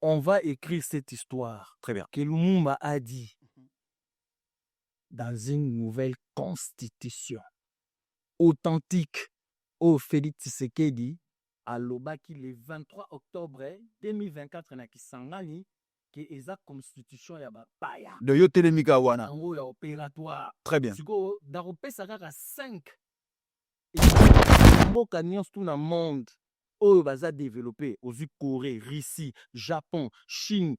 on va écrire cette histoire. Très bien. Que Lumumba a dit dans une nouvelle constitution authentique au Félix Tshisekedi à Lobaki le 23 octobre 2024 na Kisangani que eza constitution ya bapaya De yo telemika wana. yango ya opératoire. Très bien. Siko dakopesa kaka 5 mboka nyonso tout na monde oyo baza développé ozwi Corée, Russie, Japon, Chine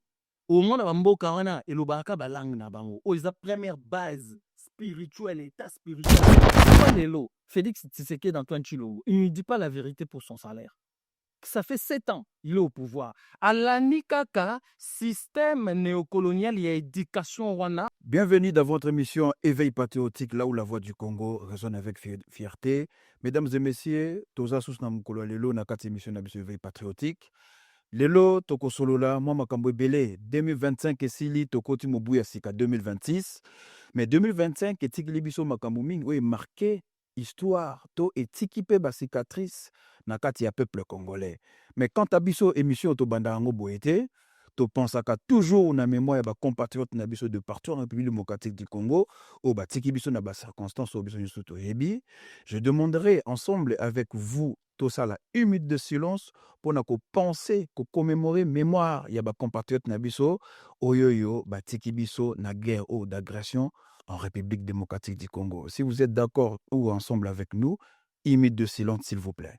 omona bamboka wana elobaka balangue na bango oyo eza première base spirituelle, état spirituel. Pourquoi lelo Félix Tshisekedi d'Antoine Tshilombo, il ne dit pas la vérité pour son salaire. Ça fait 7 ans, il est au pouvoir. Alani kaka, système néocolonial et éducation wana. Bienvenue dans votre émission Éveil patriotique, là où la voix du Congo résonne avec fierté. Mesdames et messieurs, toza sous na mukolo lelo na kati émission na biso Éveil patriotique. Lelo toko solola moi makambo ebele 2025 esili tokoti mobuya sika 2026. Mais 2025 etiki libiso makambo mingi oyo marqué histoire to etiki pe ba cicatrice na kati ya peuple congolais. Mais quant à biso émission to banda ngo boyete to pensaka toujours na mémoire ya ba compatriotes na biso de partout en République démocratique du Congo au batiki biso na ba circonstances au biso nyuso to yebi. Je demanderai ensemble avec vous tout ça la 1 minute de silence pour na ko penser ko commémorer mémoire ya ba compatriotes na biso oyoyo batiki biso na guerre ou d'agression en République démocratique du Congo. Si vous êtes d'accord ou ensemble avec nous, 1 minute de silence s'il vous plaît.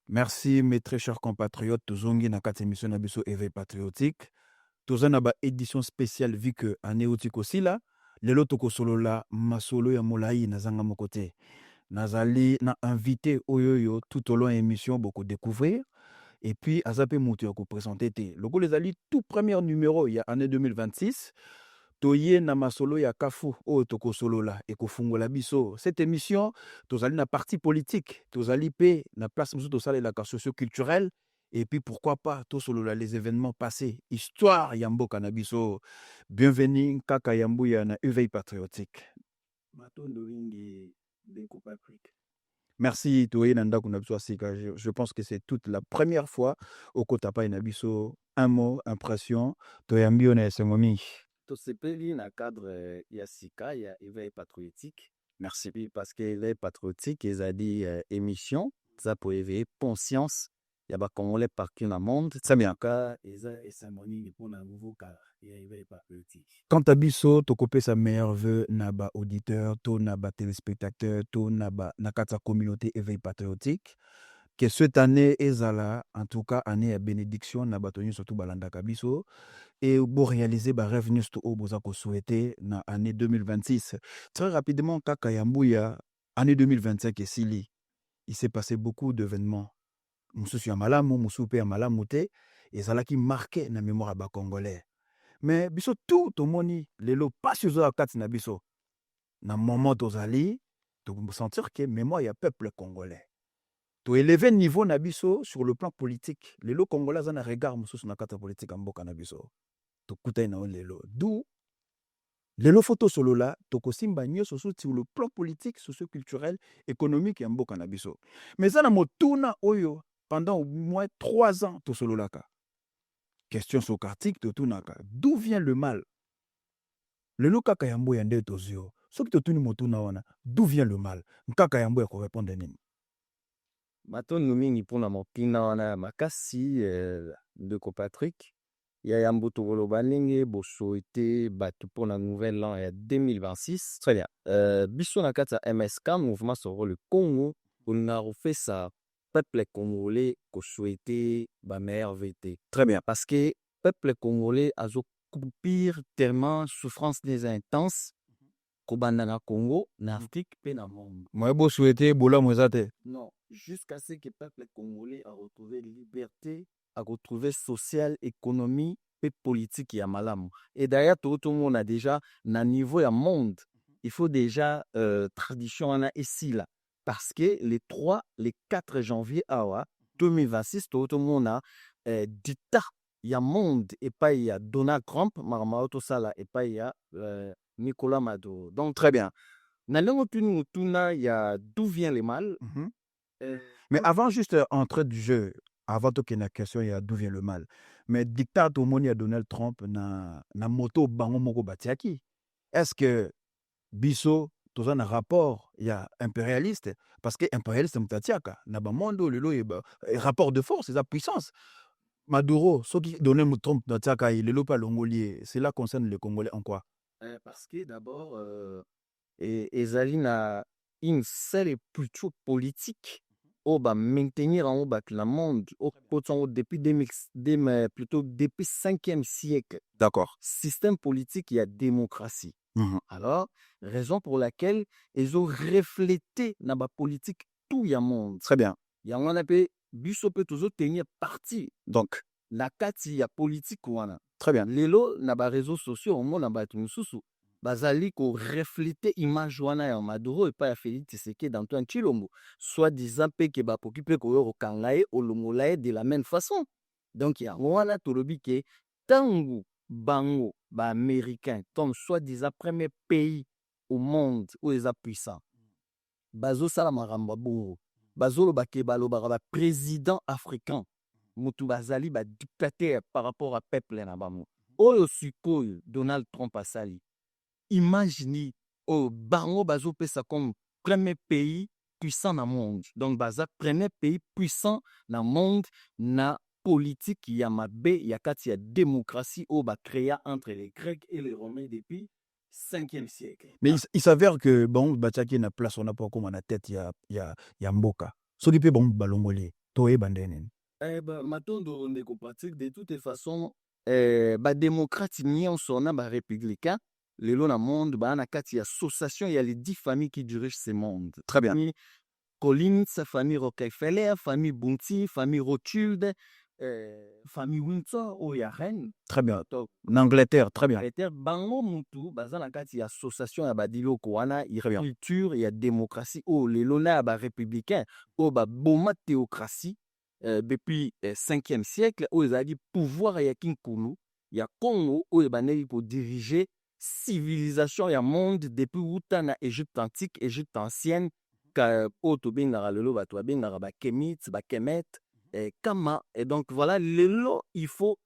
Merci mes très chers compatriotes, tozongi na kati émission na biso Éveil patriotique. Tozana ba édition spéciale vu que année otiko aussi là, lelo toko solo la masolo ya molai na zanga mokote. Nazali na invité oyoyo tout au long émission beaucoup découvrir et puis azape mutu ya ko présenter te. Loko les ali tout premier numéro il y a année 2026. Toye na masolo ya kafu o toko solo la et ko fungola biso. Cette émission tozali na parti politique, tozali pe na place musu tosala la socio-culturelle. Et puis pourquoi pas tout solo la les événements passés, histoire yambo kanabiso. Bienvenue kaka yambuya na éveil patriotique. Matondo wingi Beko Patrick. Merci Toye Nanda Kunabiso Asika. Je pense que c'est toute la première fois au Kotapa Inabiso. Un mot, impression. Toyambio na Sengomi. Tosepeli na cadre ya sika ya éveil patriotique. Merci. Puis parce que éveil patriotique ils a dit émission ça pour éveiller conscience ya ba congolais partout dans le monde. C'est bien. Ka eza esamoni pour un nouveau cas ya éveil patriotique. Quant à Bisso, to copé sa meilleure vœu na ba auditeur, to na ba téléspectateur, to na ba nakata communauté éveil patriotique. Que cette année ezala en tout cas année à bénédiction na batoni surtout balanda kabiso et pour réaliser ba rêve news to oboza ko souhaiter na année 2026. Très rapidement kaka yambuya année 2025 et sili. Il s'est passé beaucoup d'événements. Mususu ya malamu, musupe ya malamu te ezala qui marqué na mémoire ba congolais. Mais biso tout au moni lelo pas sur la carte na biso. Na moment tozali to sentir que mémoire ya peuple congolais. To élever niveau na biso sur le plan politique. Lelo congolais za na regard mususu na carte politique mboka na biso. To kutai na lelo. D'où lelo photo solo la to kosimba nyoso sur le plan politique, socio-culturel, économique ya mboka na biso. Mais ça na motuna oyo pendant au moins 3 ans to solo laka. Question socratique to tunaka. D'où vient le mal? Lelo kaka yambo yande tozio. Soki to tuni motuna wana, d'où vient le mal? Nkaka yambo ya ko répondre nini? Matondo mingi pour na mokina wana makasi de Patrick. Ya yambo tokolo balingi bo souhaiter batu pour la nouvelle an 2026. Très bien. Biso na kata MSK mouvement sur le Congo, on a refait ça peuple congolais ko souhaiter ba meilleure VT. Très bien. Parce que peuple congolais a zo pire tellement souffrance des intenses kobanda na Congo, na Afrique pe na monde. Moi bo souhaiter bola mwezate. Non, jusqu'à ce que le peuple congolais a retrouvé liberté, a retrouvé social, économie et politique ya malamu. Et d'ailleurs, tout le monde a déjà, na niveau ya monde, il faut déjà tradition na ici là. Parce que les 3, les 4 janvier 2026, tout le monde a dictat ya monde et pas il y a Donald Trump, Marma Autosala et pas il y a Nicolas Maduro. Donc très bien. Nalongo Tuna, il y a d'où vient le mal. Mais avant, juste entrée du jeu, avant qu'il y ait une question, il y a d'où vient le mal. Mais dictat au monde, il y a Donald Trump, na moto bango moko batiaki. Est-ce que biso, tout ça, un rapport, il y a impérialiste, parce que impérialiste, mtatiaka, na ba mondo, lelo, rapport de force, c'est la puissance. Maduro, ce qui donnait Trump, mtatiaka, il est pas l'ongolier. Cela concerne les Congolais en quoi? Parce que d'abord, ezali na une seule plutôt politique au ba maintenir en haut ba que le monde au poton depuis 2000 plutôt depuis 5e siècle. D'accord. Système politique, il y a démocratie. Alors, raison pour laquelle ils ont reflété dans la politique tout le monde. Très bien. Il y a un appelé Biso peut toujours tenir parti. Donc, la kati ya politique wana. très bien. Lelo na ba réseaux sociaux on mona ba tumususu. Bazali ko refléter image wana ya Maduro et pas ya Félix Tshisekedi d'Antoine Tshilombo. Soit disant que ba pokipe ko yo kangaye olongolaye de la même façon. Donc ya wana tolobi ke tangu bango ba américain comme soit disant premier pays au monde où ils sont puissants. Bazo sala maramba bongo. Bazolo bake balobaka ba président africain. Mutu bazali ba dictateur par rapport à peuple na bango. Oyo sikoyo Donald Trump asali. Imaginez au bango bazo pesa comme premier pays puissant dans le monde. Donc baza premier pays puissant dans le monde na politique ya mabe ya kati ya démocratie au ba créa entre les Grecs et les Romains depuis 5e siècle. Mais il s'avère que bon batiaki na place on a pas comme na tête ya mboka. Soki pe bon balongoli toye bandenen. Matondo ndeko pratique de toutes les façons ba démocrate nyonso na ba républicain lelo na monde ba na kati ya association il y a les 10 familles qui dirigent ce monde. Très bien. Collins, famille Rockefeller, famille Bounty, famille Rothschild, famille Windsor ou ya reine. Très bien. En Angleterre, très bien. Angleterre bango mutu baza na kati ya association ya ba diloko wana il y a culture, il y a démocratie ou lelo na ba républicain ou ba boma théocratie. Depuis 5e siècle, où ils ont dit pouvoir ya Kinkunu, il y a Congo, où ils ont pour diriger civilisation et monde depuis Outana, Égypte antique, Égypte ancienne, Otobin, Lelo, Batouabin, Kemit, Bakemet, Kama. Et donc voilà, Lelo, il faut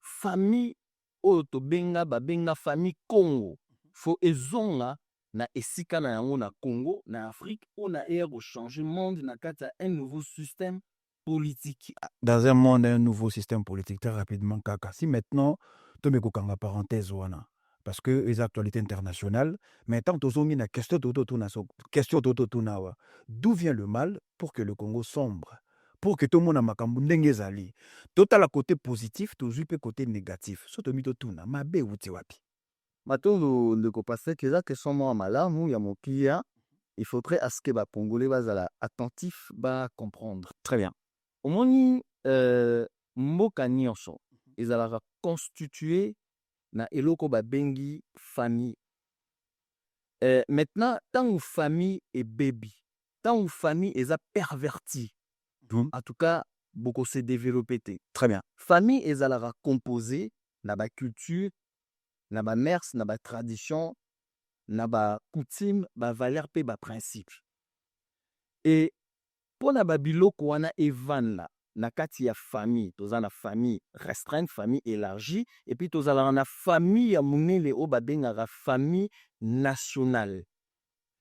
famille Otobenga, Babenga, famille Congo. Il faut ezonga na esika na yango na Congo, na Afrique, on a air au changement, na kata un nouveau système politique. Dans un monde, un nouveau système politique, très rapidement, Kaka. Si maintenant, tu me kanga parenthèse, wana, parce que les actualités internationales, mais tant que tu as question d'où vient le mal pour que le Congo sombre, pour que tout le monde a makambu ndengezali. Total à côté positif, tout le côté négatif. Soto mito tuna, mabe uti wapi. Maintenant, le passé que ça que son moi malamu ya mokia, il faudrait à ce que ba congolais bazala attentif ba comprendre. Très bien. Omoni mboka nyonso ezalaka constitué na eloko babengi famille. Maintenant, tant ou famille est baby, tant ou famille est perverti. En tout cas, beaucoup s'est développé. Très bien. Famille ezalaka composée na ba culture, na ba mœurs, na ba tradition, na ba coutume, ba valeur pe ba principe. Et pour na ba biloko wana evana na kati ya famille, toza na famille restreinte, famille élargie, et puis toza na famille ya munene o babengaka famille nationale.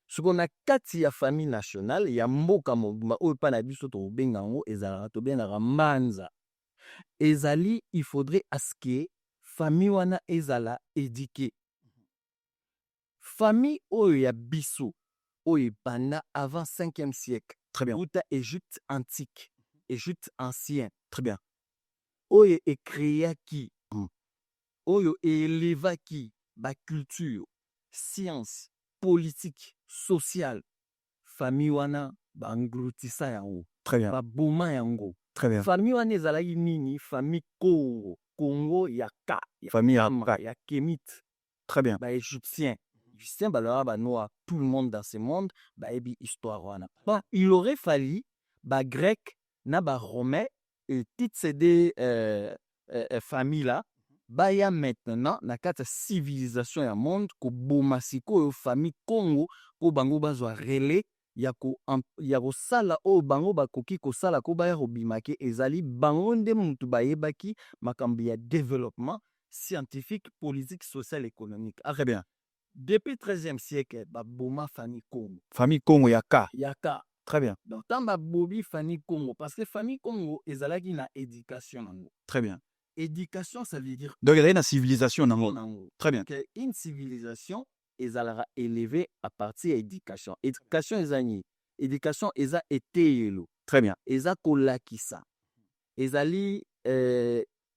Ce qu'on a kati ya famille nationale, ya mboka mobimba oyo pa na biso to bengango ezalaka to benaka manza. Ezali, il faudrait aske famille wana ezala éduquée. Famille oyo ya biso oyo banda avant 5e siècle. Très bien. Uta Égypte antique. Égypte ancien. Très bien. Oyo ekreaki, oyo elevaki ba culture, science, politique, sociale. Famille wana ba englutissa yango. Très bien. Ba boma yango. Très bien. Famille wana ezalaki nini? Famille Congo. Congo yaka. Famille ya Kemit. Très bien. Ba égyptien. Égyptien balora ba noir. Tout le monde dans ce monde ba ebi histoire wana. Bon, il aurait fallu ba grec na ba romain et toutes ces deux familles là baya maintenant na kati ya civilisation ya monde koboma sikoyo famille Congo po bango bazwa relais ya kosala oyo bango bakoki kosala ko baya kobimaki ezali bango nde mutu bayebaki makambo ya développement scientifique, politique, social, économique. Ah, très bien. Depuis 13e siècle, baboma famille Congo. Famille Congo Yaka. Yaka. Très bien. Donc, tant babobi famille Congo, parce que famille Congo, ezalaki na éducation nango. Très bien. Éducation, ça veut dire. Donc, il y a une civilisation nango. Très bien. Une civilisation, ezalera élevée à partir de l'éducation. Éducation, ezani. Éducation, eza eteyelo. Très bien. Eza kolakisa. Ezali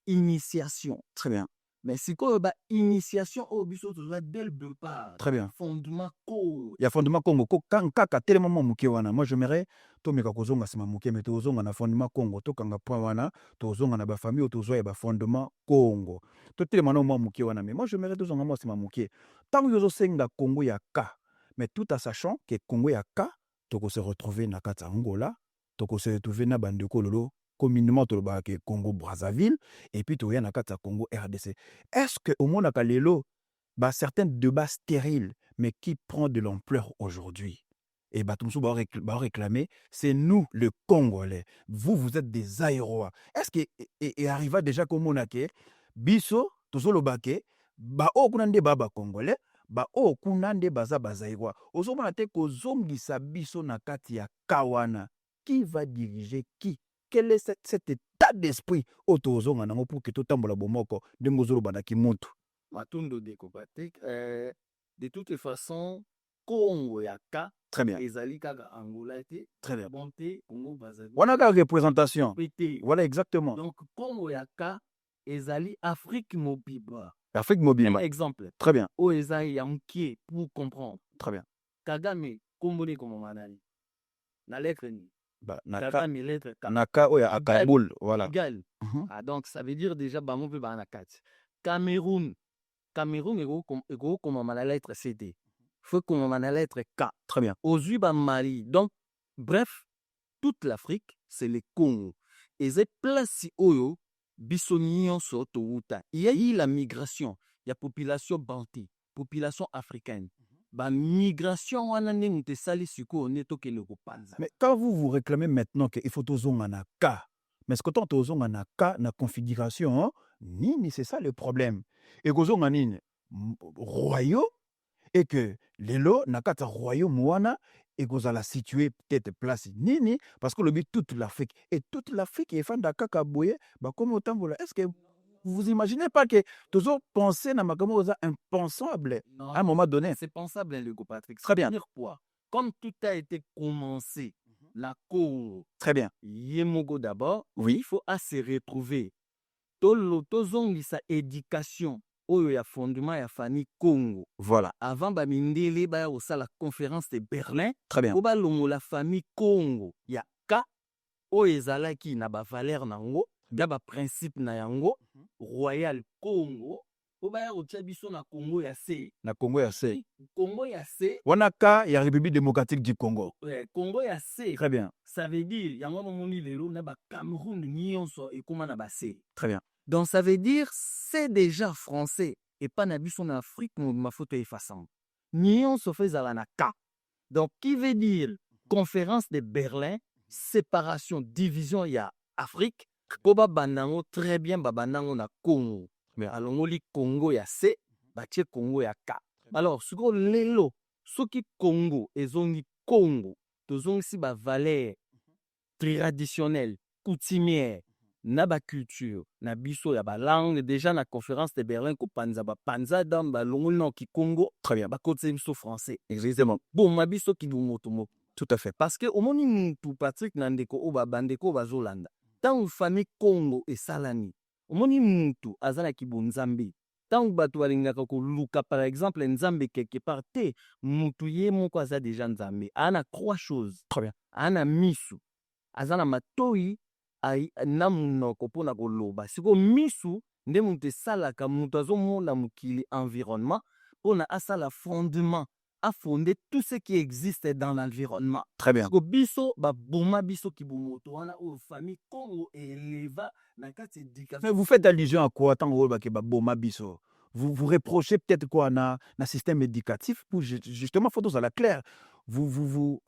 initiation. Très bien. Mais si quoi ba initiation au biso dès le départ. Très bien. Fondement Congo. Il y a fondement Congo. Quand kaka tellement muke wana. Moi j'aimerais to meka kozonga sima muke mais to zonga na fondement Congo to kanga point wana to zonga na ba famille to zo ya ba fondement Congo. To tellement mo muke wana mais moi j'aimerais to zonga mo sima muke. Tant yo zo senga Congo ya ka. Mais tout en sachant que Congo ya ka to ko se retrouver na kata Angola, to ko se retrouver na bandeko lolo communément to ba ke Congo Brazzaville et puis to ya na kata Congo RDC. Est-ce que au monde akalelo ba certains débats stériles mais qui prend de l'ampleur aujourd'hui et bah tout va réclamer c'est nous le Congolais. Vous êtes des aérois. Est-ce que et arriva déjà comme on a ke biso to zo lobake ba o kunande baba Congolais ba o kunande baza bazairwa ozomona te kozongisa biso na kati ya kawana. Qui va diriger qui? Quel est cet état d'esprit autozonga nango pour que totambola bomoko ndengozolo banaki muntu? Matundo décopatique. De toutes façons, Congo yaka. Très bien. Ezali kaka Angola te. Très bien. Bonté, Congo Brazzaville. Voilà la représentation. Pété. Voilà exactement. Donc Congo yaka ezali Afrique mobile. Afrique mobile. Exemple. Très bien. O ezali yanké pour comprendre. Très bien. Kagame Kombone comme manani. Na lettre ni. Naka lettre Naka oya Akaboul. Voilà. Égal. Ah, donc ça veut dire déjà bango pe banakat. Cameroun ego comme la lettre CD. Faut comme la lettre K. Très bien. Aux Mali. Donc, bref, toute l'Afrique, c'est le Congo. Et c'est place oyo, bisonion soto uta. Il y a eu la migration. Il y a population banti, population africaine. Ba migration wana nte sali suko neto ke le panza. Mais quand vous réclamez maintenant qu'il faut tozonga na K, mais ce que ton tozonga na K na configuration, nini c'est ça le problème. Et gozonga nini royaume et que lelo na kata royaume wana et gozala situé peut-être place nini parce que le but toute l'Afrique et toute l'Afrique est fan d'akaka boye ba comme autant voilà. Est-ce que vous imaginez pas que toujours penser na makambo oza impensable à un moment donné? C'est pensable, Hugo Patrick. Très bien. Dire quoi? Comme tout a été commencé, la Congo. Très bien. Yemogo d'abord. Oui. Il faut à se retrouver. Tozongi sa éducation. Oyo ya fondement ya famille Congo. Voilà. Avant bamindele ba au la conférence de Berlin. Très bien. Oba longo la famille Congo. Ya ka o ezalaki na ba valeur nango. Ya ba principe na yango royal Congo oba ya otia biso na Congo ya C. Na Congo ya C. Congo ya C. Wanaka ya République démocratique du Congo. Congo ya C. Très bien. Ça veut dire yango moni lelo na ba Cameroun nyonso et comment na ba C. Très bien. Donc ça veut dire c'est déjà français et pas na biso na Afrique ma photo effaçante. Nyonso faisala na K. Donc qui veut dire conférence de Berlin, séparation, division ya Afrique. Koba banango très bien babanango na Congo. Mais alongoli Congo ya C, batie Congo ya K. Alors, suko lelo, soki Congo ezongi Congo, tozongi si ba valeur traditionnelle, coutumière, na ba culture, na biso ya ba langue déjà na conférence de Berlin ko panza ba panza dans ba longoli no ki Congo. Très bien. Ba côté biso français. Exactement. Bon, ma biso ki dumotomo. Tout à fait. Parce que au moni tout Patrick Nandeko o ba bandeko ba Zolanda. Tant famille Congo et Salani, omoni mutu azala ki bonzambe. Tant batu balingaka ko luka par exemple nzambe quelque part te mutu ye moko aza déjà nzambe. Ana trois choses. Très bien. Ana misu. Azana matoi ai na munoko pona ko loba. Siko misu nde mutu salaka mutu azomona mukili environnement pona asala fondement a fondé tout ce qui existe dans l'environnement. Très bien. Ko biso baboma biso kibomoto wana o famille Congo eleva na kati éducation. Mais vous faites allusion à quoi tant que Boma Biso? Vous reprochez peut-être quoi na système éducatif pour justement faut à la claire. Vous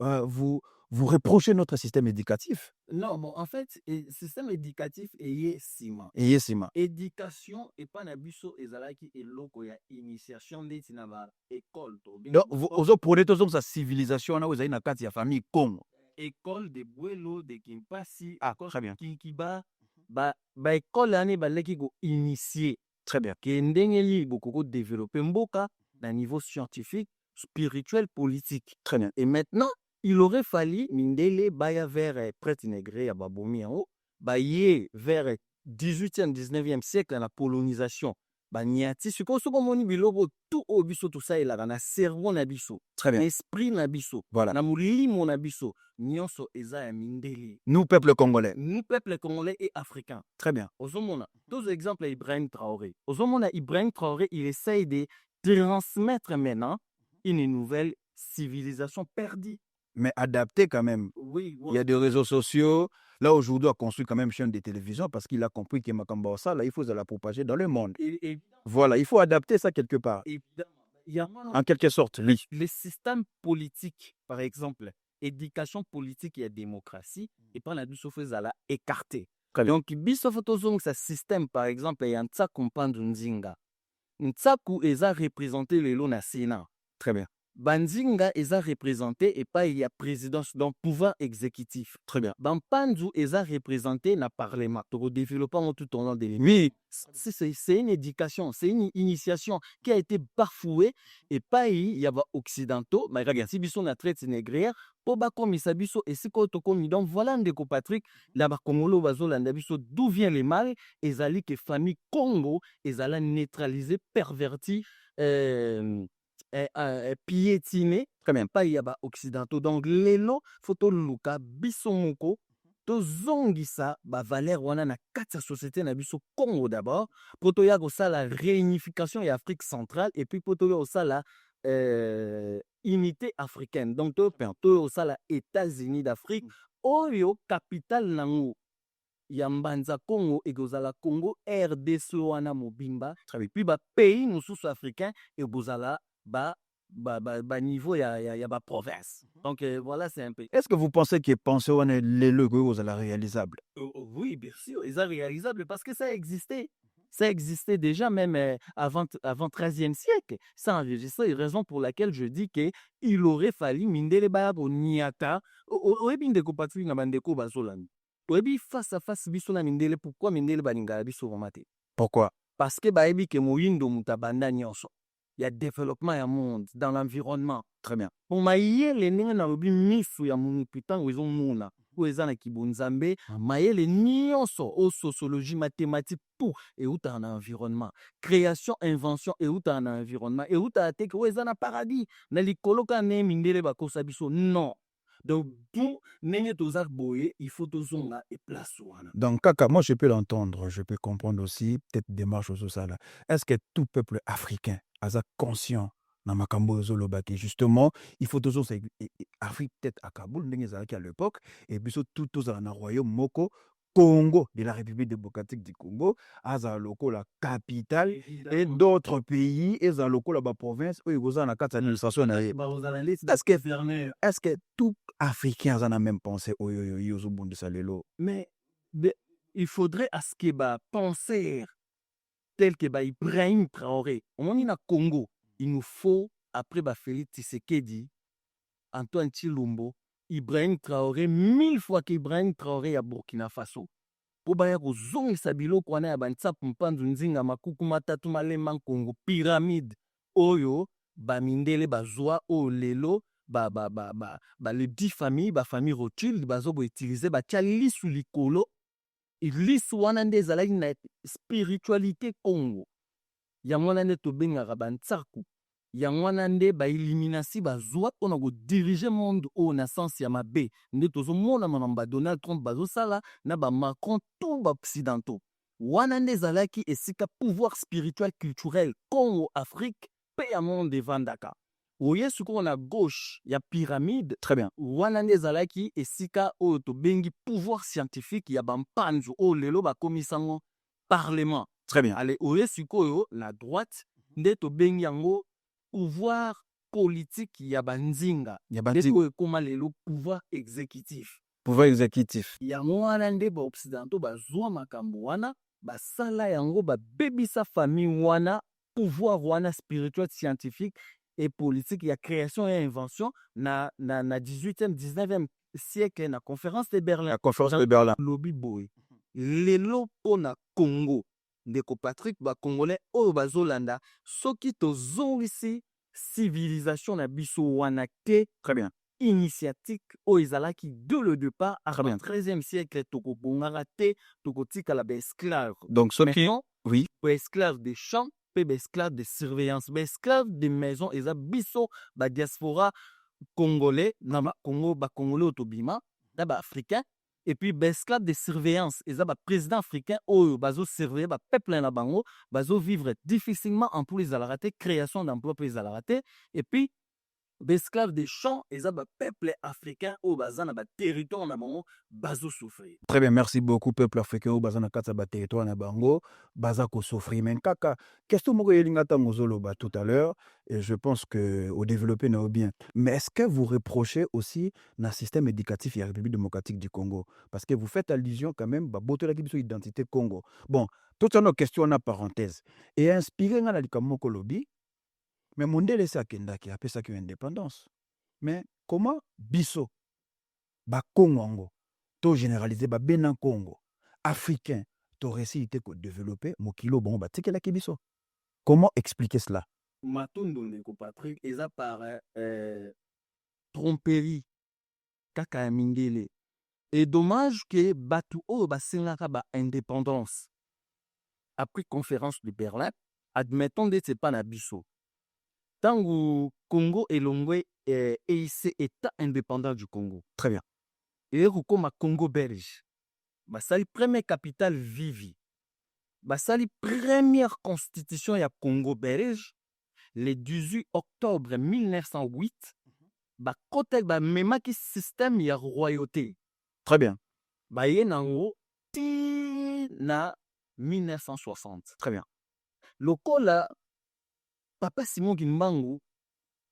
reprochez notre système éducatif. Non, bon, en fait, système éducatif est ciment. Et sima. Éducation et pas na biso ezalaki eloko ya initiation ndeti na ba école to. Donc vous prenez toujours sa civilisation na vous avez na kati ya famille Congo. École de Bwelo de Kimpasi. Ah, très bien. Kinkiba ba école ane baleki ko initier. Très bien. Ke ndenge li bokoko développer mboka na niveau scientifique, spirituel, politique. Très bien. Et maintenant, il aurait fallu mindele baya vers prêtre négré ya babomi en haut, baye vers 18e 19e siècle la colonisation. Baniati siko soko moni biloko tout obiso tout ça elaka na cerveau na biso. Très bien. Esprit na biso. Voilà. Na mulimo na biso. Nyonso eza ya mindele. Nous peuple congolais. Nous peuple congolais et africain. Très bien. Ozomona. Deux exemples à Ibrahim Traoré. Ozomona Ibrahim Traoré, il essaye de transmettre maintenant une nouvelle civilisation perdue. Mais adapté quand même. Oui, Il y a des réseaux sociaux. Là, aujourd'hui, on a construit quand même une chaîne de télévision parce qu'il a compris que Makamba ça, là, il faut la propager dans le monde. Voilà, il faut adapter ça quelque part. Évidemment. En quelque sorte, oui. Les systèmes politiques, par exemple, éducation politique et démocratie, et pas la biso la écarté. Donc, biso photozong, ce système, par exemple, il y a un tsaku mpandu nzinga. Ntsaku eza représenté le lo na Sénat. Très bien. Banzinga eza représenté et pas il y a présidence donc pouvoir exécutif. Très bien. Bampanzu eza représenté na parlement. Pour développer tout au long de l'année. C'est une éducation, c'est une initiation qui a été bafouée et pas il y a occidentaux, mais regarde si biso na traite négrière pour ba comme biso et si ko to comme donc voilà ndeko Patrick la ba Congolo bazolanda biso d'où vient le mal ezali que famille Congo ezala neutralisé perverti piétiné quand même pas il y a ba occidentaux donc lelo photo luka biso moko to zongisa ba valeur wana na kati ya société na biso Congo d'abord pour to ya ko la réunification et Afrique centrale et puis pour to ya la unité africaine donc to ya la États-Unis d'Afrique oyo capitale nango ya mbanza Congo ekozala Congo RDC wana mobimba et puis ba pays mosusu africain ekozala ba niveau ya ba province. Donc voilà, c'est un peu. Est-ce que vous pensez que penser on est les logos la réalisable? Oui, bien sûr, ils sont réalisables parce que ça existait. Ça existait déjà même avant 13e siècle. Ça enregistré, raison pour laquelle je dis que il aurait fallu mindele ba niata oebi ndeko patri na bandeko bazolani. Oebi face à face biso na mindele pourquoi mindele baninga biso romate? Pourquoi? Parce que ba ebi ke moyindo mutabanda nyonso. Il y a développement ya monde dans l'environnement. Très bien. Pour mayele ninga na obi misu ya munu putain wezo muna. Ou eza na kibonzambe, mayele nyonso o sociologie mathématique tout et ou dans l'environnement. Création, invention et ou dans l'environnement. Et ou ta teke ou eza na paradis. Na likolo ka ne mindele bakosa biso. Non. Donc, tout n'est pas boye, il faut tozonga et place. Donc, Kaka, moi je peux l'entendre, je peux comprendre aussi, peut-être démarche sur ça là. Est-ce que tout peuple africain a conscient dans Makambo Zolobaki, justement, il faut toujours Afrique peut-être à Kaboul, à l'époque, et puis tout dans un royaume Moko, Congo, de la République démocratique du Congo, Azaloko, la capitale, et d'autres pays, Azaloko, la province, où ils ont la carte d'administration. Est-ce que tout Africain a même pensé au Yozobun de Salelo? Mais il faudrait à ce que penser tel que Ibrahim Traoré. On est au Congo, il nous faut, après Félix Tshisekedi, Antoine Tshilombo, Ibrahim Traoré, 1000 fois qu'Ibrahim Traoré à Burkina Faso. Pour baya ko zongisa biloko wana ya bantsapu mpanzu nzinga makuku matatu malema Congo pyramide oyo bamindele bazwa o lelo les 10 familles famille Rothschild bazobo utiliser batia lisu likolo lisu wana nde ezalaki na spiritualité Congo yango wana nde tobengaka bantsaku yango wana nde baeliminasi bazwa mpona kodiriger monde oyo na sens ya mabe nde tozomona na Donald Trump bazosala na Macron tout baoccidentaux wana nde ezalaki esika pouvoir spirituel culturel Congo Afrique mpe ya monde evandaka oye sikoyo na gauche ya pyramide Très bien. wana nde ezalaki esika oyo tobengi pouvoir scientifique ya bampanzu oyo lelo bakomisango parlement. Très bien. Ale oye sikoyo na droite nde tobengi yango pouvoir politique ya banzinga. Ya Nde banzinga. oyo ekóma lelo pouvoir exécutif. Pouvoir exécutif. Yango wana nde baoccidentaux bazwa makambo wana basala yango babebisa famille wana pouvoir wana spirituel scientifique et politique ya création et invention na 18e 19e siècle na conférence de Berlin. La conférence de Berlin. Lobi boy lelo mpona Congo ndeko Patrick bakongolais oyo bazolanda soki tozongisi civilisation na biso wana te. Très bien. Initiatique oyo ezalaki dès le départ à Très bien. 13e siècle tokobongaka te tokotikala baesclave. Donc soki Maintenant, oui, baesclave de champ mpe baesclave de surveillance baesclave de maison eza biso badiaspora congolais na bacongo bacongolais oyo tobima na baafricain et puis baesclave de surveillance eza baprésident africain oyo bazosurveille bapeuple na bango bazovivre difficilement emploi ezalaka te création d'emploi mpe ezalaka te et puis baesclave de champ eza bapeuple africain oyo baza na baterritoire na bango bazosouffrir. très bien, merci beaucoup peuple africain oyo baza na kati ya baterritoire na bango baza kosouffrir. Mais kaka question moko elinga ntango ozoloba tout à l'heure et je pense que au développé na bien. Mais est-ce que vous reprochez aussi na système éducatif ya République démocratique du Congo? Parce que vous faites allusion quand même babotolaki biso identité Congo. Bon, toute une question na parenthèse et inspiré nga na likambo moko lobi. Mais mondele esi akendaki apesaki indépendance. Mais comment biso ba Congo yango to généraliser ba bena Congo africain to réussi te ko développer mokilo bon batikelaki biso? Comment expliquer cela? Matondo ndeko Patrick eza par tromperie kaka ya mindele. Et dommage que batu oyo basengaka ba indépendance après conférence de Berlin admettons de c'est pas na biso. Tango Congo elongwe EIC état indépendant du Congo. Très bien. Et comme Congo belge. Basali première capitale Vivi. Basali première constitution ya Congo belge le 18 octobre 1908. Bakote ba memaki système ya royauté. Très bien. Baye nango ti na 1960. Très bien. Lokola Papa Simon Kimbangu,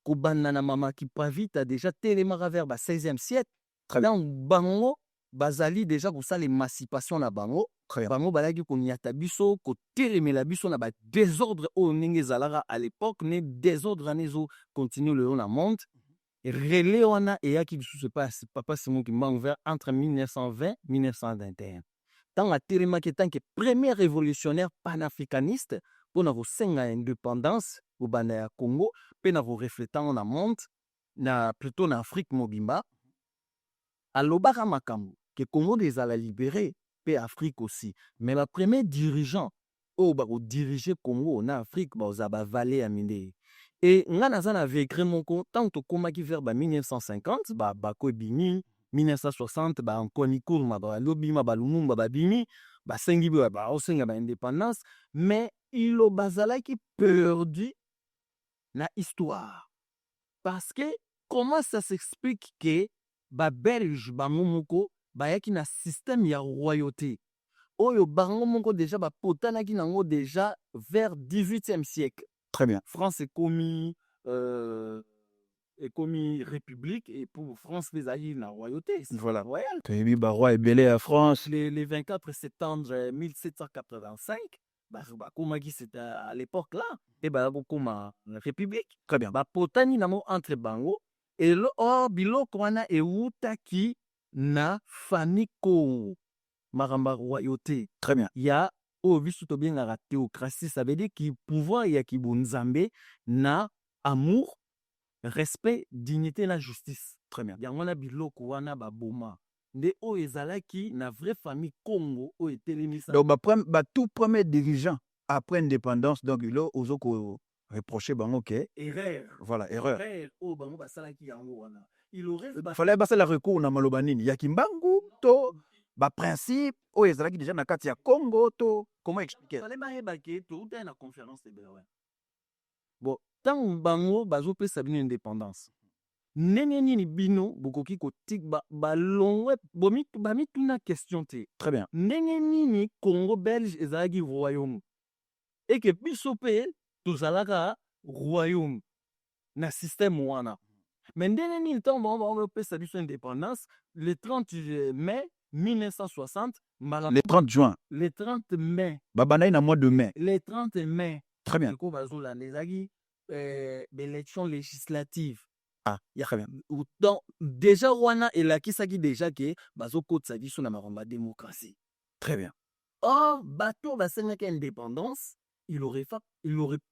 kobanda na mama Kipavita déjà télémara vers ba 16e siècle. Très bien. Bango bazali déjà kosala émancipation na bango. Très bien. Bango balaki koniata biso ko télémela biso na ba désordre o ndenge zalara à l'époque ne désordre anezo continue le long na monde. Relais wana eyaki biso se passe Papa Simon Kimbangu vers entre 1920 et 1921. Tant a télémaki tant que premier révolutionnaire panafricaniste pour na kosenga indépendance au banda ya Congo pe na reflétant na monde na plutôt na Afrique mobimba alobaka makambo que Congo ezala libéré pe Afrique aussi mais la premier dirigeant au ba ko diriger Congo na Afrique ba ozaba vallée ya mindé et nga naza na vécu moko tant to komaki vers ba 1950 ba ko bini 1960 ba Nkoni Kurma ba lobima ba Lumumba ba bini ba sengi ba osenga ba indépendance mais il bazalaki perdu na histoire. Parce que comment ça s'explique que ba belge bango moko bayaki na système ya royauté. Oyo bango moko déjà ba potanaki nango déjà vers 18e siècle. Très bien. France est commis république et pour France les alliés na royauté. Voilà. Royal. Pays ba roi belé à France. Les 24 septembre 1785. Komaki c'était à l'époque là et comme république. Très bien. Potani namo entre bango et le or biloko wana eutaki na famille ko maramba royauté. Très bien. Il y a au biso to bien la théocratie, ça veut dire que pouvoir ya ki bonzambe na amour, respect, dignité la justice. Très bien. Yango na biloko wana ba boma. Nde o ezalaki na vraie famille Congo o etelemisa. Donc tout premier dirigeant après indépendance donc il a ozoko reproché bango que erreur. Voilà, erreur. Erreur o bango basalaki yango wana. Il aurait fallait passer la recours na maloba nini ya kimbangu to ba principe o ezalaki déjà na kati ya Congo to comment expliquer? Fallait ba hebaki to uta na conférence de Berlin. Bon, ntango bango bazopesa bino indépendance ndenge nini bino bokoki kotika balongwe bamituna question te Très bien. ndenge nini Congo belge ezalaki royaume eke biso mpe tozalaka royaume na système wana mais ndenge nini ntango bango bapesa biso indépendance le 30 mai 1960 Le 30 juin. le 30 mai Babanaï na mois de mai. le 30 mai Très bien. eko bazolanda ezalaki élection législative Ah, très bien. donc déjà wana elakisaki déjà ke bazokotisa biso na makambo ya démocratie Très bien. or bato basengaki indépendance il aurait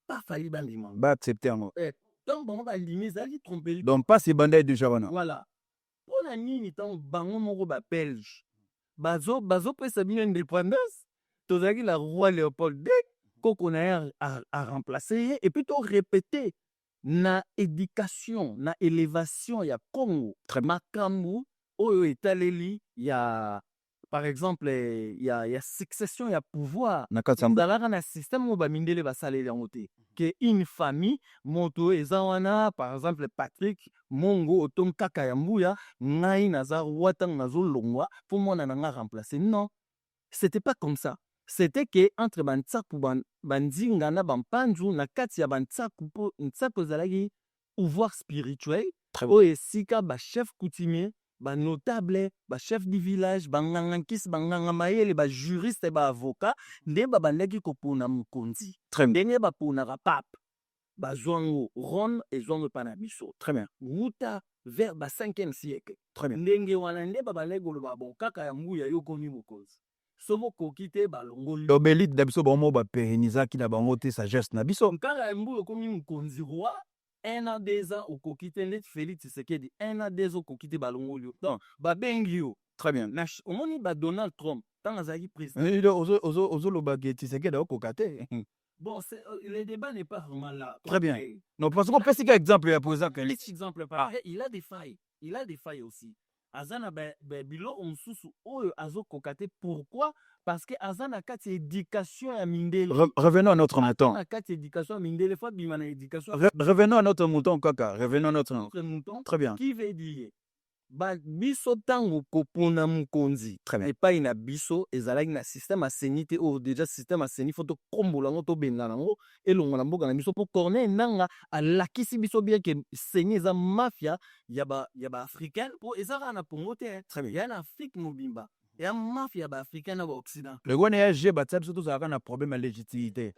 pas fallu bandima Ba accepter yango. donc bango bandimi ezalaki trompeli Donc pas ces bandai déjà wana. voilà mpona nini ntango bango moko babelge bazopesa bino indépendance tozalaki la roi Léopold II koko na ye aremplace ye et puis to répété na éducation na élévation ya Congo makambo oyo etaleli ya par exemple ya succession ya pouvoir ezalaka na système oyo bamindele basaleli yango te ke une famille moto eza wana par exemple Patrick Mongo otom kaka ya mbuya ngai naza roi ntango nazolongwa mpo mwana na nga remplacer non c'était pas comme ça c'était que entre bantsaku bandinga na bampanzu na kati ya bantsaku mpo ntsaku ezalaki pouvoir spirituel oyo esika bachef coutumier banotable bachef du village banganga nkisi banganga mayele bajuriste baavocat nde babandaki kopona mokonzi ndenge baponaka pape bazwango Rome ezwango epa na biso très bien wuta vers ba 5e siècle très bien ndenge wana nde babandaki koloba bon kaka ya mbuya yo komi mokonzi so bokoki te balongoli l'obélite na biso bango baperenizaki na bango te sagesse na biso kaka ya mbuya okomi mokonzi roi 1 an 2 ans okoki te ndeti Félix Tshisekedi 1 an 2 ans okoki te balongoli yo donc babengi yo très bien omoni ba Donald Trump ntango azalaki président ozolobaki Tshisekedi akokoka te bon le débat n'est pas vraiment là très bien non parce qu'on peut citer exemple ya président Félix exemple pareil il a des failles aussi azana biloko mosusu oyo azokoka te pourquoi parce que azana kati éducation ya mindele revenons à notre mouton na kati éducation ya mindele fa bima na éducation revenons à notre mouton kaka revenons à notre mouton très bien qui veut dire biso ntango kopona mokonzi epai na biso ezalaki na système aseni te oyo déjà système aseni fo tokombola yango tobenga yango elongo na mboka na biso mpo Corneille Nangaa alakisi biso bien ke seni eza mafia ya baafricaine mpo eza kaka na Congo te ya na Afrique mobimba ya mafia ya baafricaine na baoccident le wana ya je batia biso tozalaka na problème ya légitimité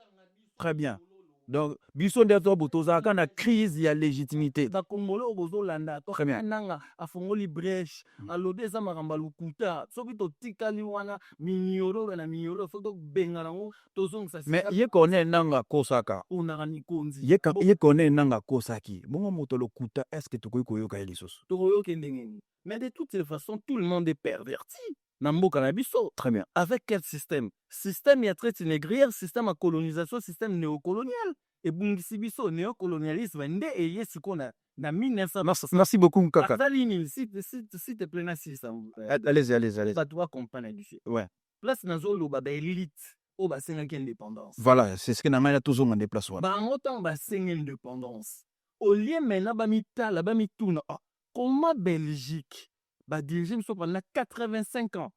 très bien donc biso nde tozalaka na crise ya légitimité bakongolo oyo bozolanda Nanga afongoli brèche alobi eza makambo ya lokuta soki totikali wana minyoro na minyoro soki tobenga nango tozongisa mais ye Corneille Nangaa akosaka onaka mikonzi ye Corneille Nangaa akosaki bongo moto lokuta est ce que tokoki koyoka ye lisusu tokoyoka ndenge nini mais de toutes les façons tout le monde est perverti na mboka na biso très bien avec quel système ya traite négrière système ya colonisation système néocolonial ebungisi biso néocolonialisme nde eye sikoyo na 1900 merci beaucoup kaka azali nini s'il te plaît na sisa allez bato bakomprendre biso ouais place nazoloba baélite oyo basengaki indépendance voilà c'est ce que na ngai na tozonga nde place wana bango ntango basengi indépendance olie mena bamitala bamituna comment Belgique badirige biso pendant 85 ans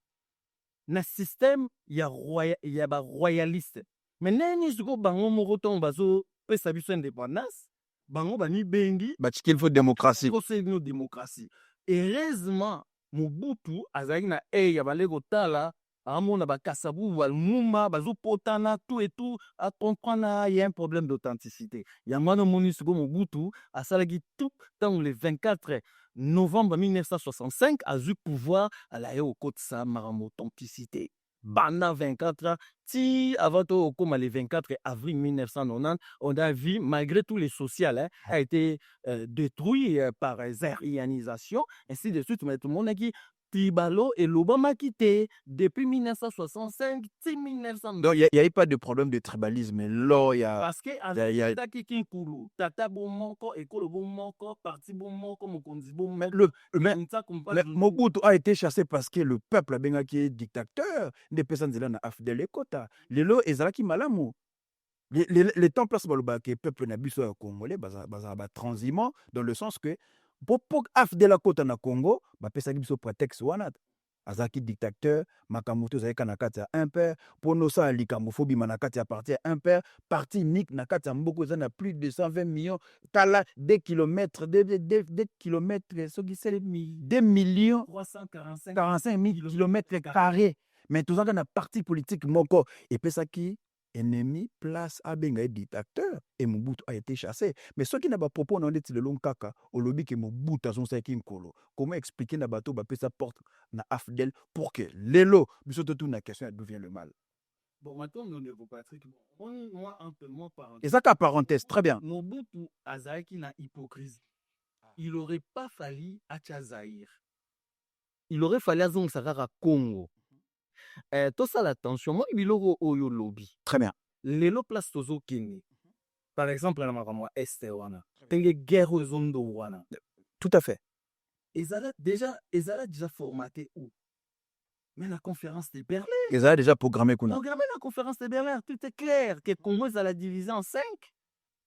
na système ya baroyaliste mais neni sikoyo bango moko ntango bazopesa biso indépendance bango bamibengi batikeli fo démocratie koselino démocratie heureusement Mobutu azalaki na ya bale kotala amona bakasabu balumuma bazopotana tout et tout acomprendre y a un problème d'authenticité yango wana omoni sikoyo Mobutu asalaki tout ntango le 24 novembre 1965 azwi pouvoir alaye okotisa makambo authenticité pendant 24 ans ti avant au le 24 avril 1990 on a vu malgré tout les social a été détruit par zérianisation ainsi de suite mais tout le monde a dit Tibalo et Lobama quitté depuis 1965 ti 1900 donc il y a eu pas de problème de tribalisme là il y a parce que taki kinkulu tata bomoko ekolo bomoko parti bomoko mokonzi bomoko mais Mobutu a été chassé parce que le peuple a bien qui est dictateur des personnes là na afdel ekota lelo ezalaki malamu Les temps place baloba que peuple na biso ya congolais baza transhumant dans le sens que pour afdela kota na Congo bapesaki biso prétexte wana azalaki dictateur makambo to ezalaki na kati ya impère mpo nosala likambo fo bima na kati ya parti ya impère parti unique na kati ya mboka eza na plus de 120 millions tala 2 kilomètres 2 kilomètres soki sele 2 millions 345 45 000 kilomètres carrés mais tozalaka na parti politique moko epesaki ennemi place abenga ye dictateur et Mobutu a été chassé mais ceux qui n'a pas propos na ndeti lelo kaka olobi ke Mobutu azongisaki nkolo comment expliquer na bato bapesa porte na afdel pour que lelo biso totuna question d'où vient le mal. Bon, maintenant, nous ne Patrick. Moi, entre moi, parenthèse. Et ça qu'à parenthèse, très bien. Mobutu azaki na hypocrisie. Il aurait pas fallu acha Zaïre. Il aurait fallu azong sakara Congo. Tout ça l'attention. Moi, biloko oyo lobby. Très bien. Lelo place tozo kini. Par exemple, na makamwa este wana. Tenge guerre zondo wana. Tout à fait. Ezala déjà formaté où? Mais la conférence de Berlin. Ils avaient déjà programmé Kuna. Programmé la conférence de Berlin. Tout est clair. Que Congo est à la diviser en 5.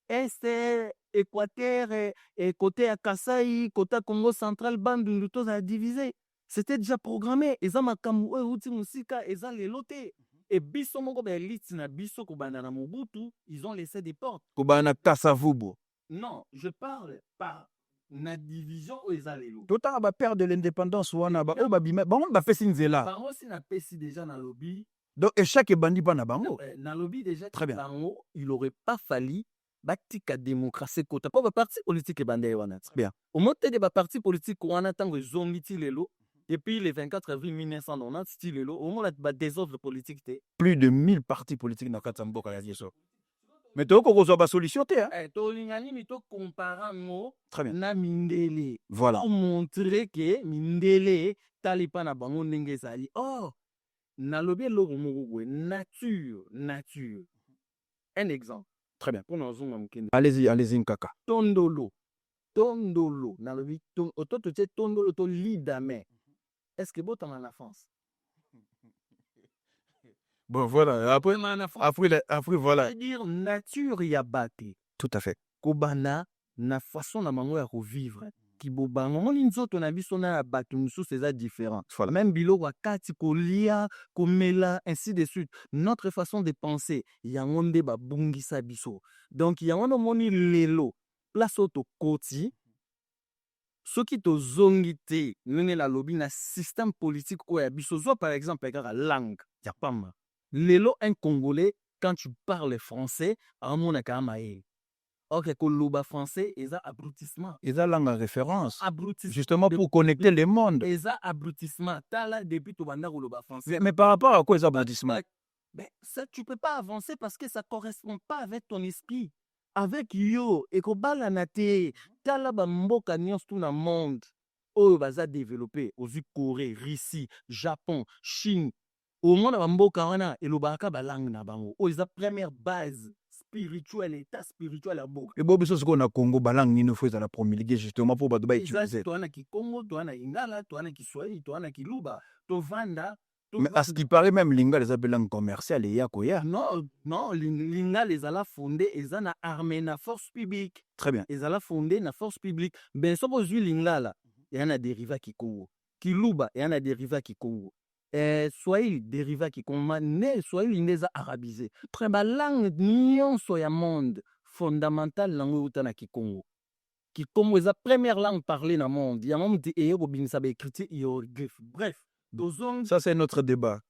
Est, Équateur, et côté à Kasaï, côté à Congo central, Bandundu, tous à la diviser. C'était déjà programmé. Ils ont makamou, outi musika, ils ont les lotés. Et biso moko ba elite na biso ko bana na Mobutu, ils ont laissé des portes. Ko bana Kasavubo. Non, je parle par na division où ils ont les lots. Tout à ba père de l'indépendance wana ba o ba bima ba on ba pesi nzela. Par aussi na pesi déjà na lobby. Donc échec et bandi pas na bango. Na lobby déjà très bien. Bango, il aurait pas fallu batika démocratie kota pas ba parti politique e bande wana. Très bien. Au moins de ba parti politique wana tango zongiti lelo. Depuis le 24 avril 1990, style au moins la désordre politique. Plus de 1000 partis politiques dans Katamboka Yaso. Mais tu as une solution. Tu as comparé très bien. Na Mindele. Voilà. Pour montrer que Mindele, Taliban a bango nengezali. Oh, na lobby nature. Un exemple. Très bien. Allez-y, Nkaka. Tondolo. Na lobby Tondolo to lidame. Est-ce que tu as la France? Bon, voilà. Après voilà. C'est-à-dire, nature y a battu. Tout à fait. Kobana, na façon na mango ya revivre. Kiboba, mon inzoto na biso na battu, nous c'est différent. Voilà. Même bilo wakati kolia, komela, ainsi de suite. Notre façon de penser, yangonde ba bungisa biso. Donc, yangono moni lelo, place auto koti. Ce qui te zongite, nous la lobby na système politique ou biso par exemple la langue, y a pas mal. Lelo un Congolais quand tu parles français, à mon akamae. Ok, koloba français, ils ont abrutissement. Ils ont langue en référence. Abrutissement. Justement pour connecter les mondes. Ils ont abrutissement. T'as là depuis tu banda koloba français. Mais par rapport à quoi ils ont abrutissement? Ben ça tu peux pas avancer parce que ça correspond pas avec ton esprit. Avec yo et kobala nate tala ba mboka nyonso tout na monde oyo baza développé aux Corée, Russie, Japon, Chine au monde ba mboka wana elobaka ba langue na bango oyo eza première base spirituelle état spirituel ya mboka et bobiso siko na Congo ba langue nino faut la promulguer justement pour ba utiliser toi na Kikongo toi na Lingala toi na Kiswahili toi na Kiluba to vanda. Mais à ce qui paraît, même Linga les appelle langue commerciale et Yakoya. Non, Linga les a fondé et ça na armée na force publique. Très bien. Ils a fondé na force publique. Ben ça pour Linga là, il y en a dérivé qui Congo. Kiluba, il y en a dérivé qui Congo. Swahili dérivé qui Congo. Ne Swahili les a arabisé. Très bien langue nion soya monde fondamentale langue utana qui Congo. Qui Congo est la première langue parlée dans le monde. Il y a même des héros qui écrit hiéroglyphe. Bref. Ça, c'est notre débat.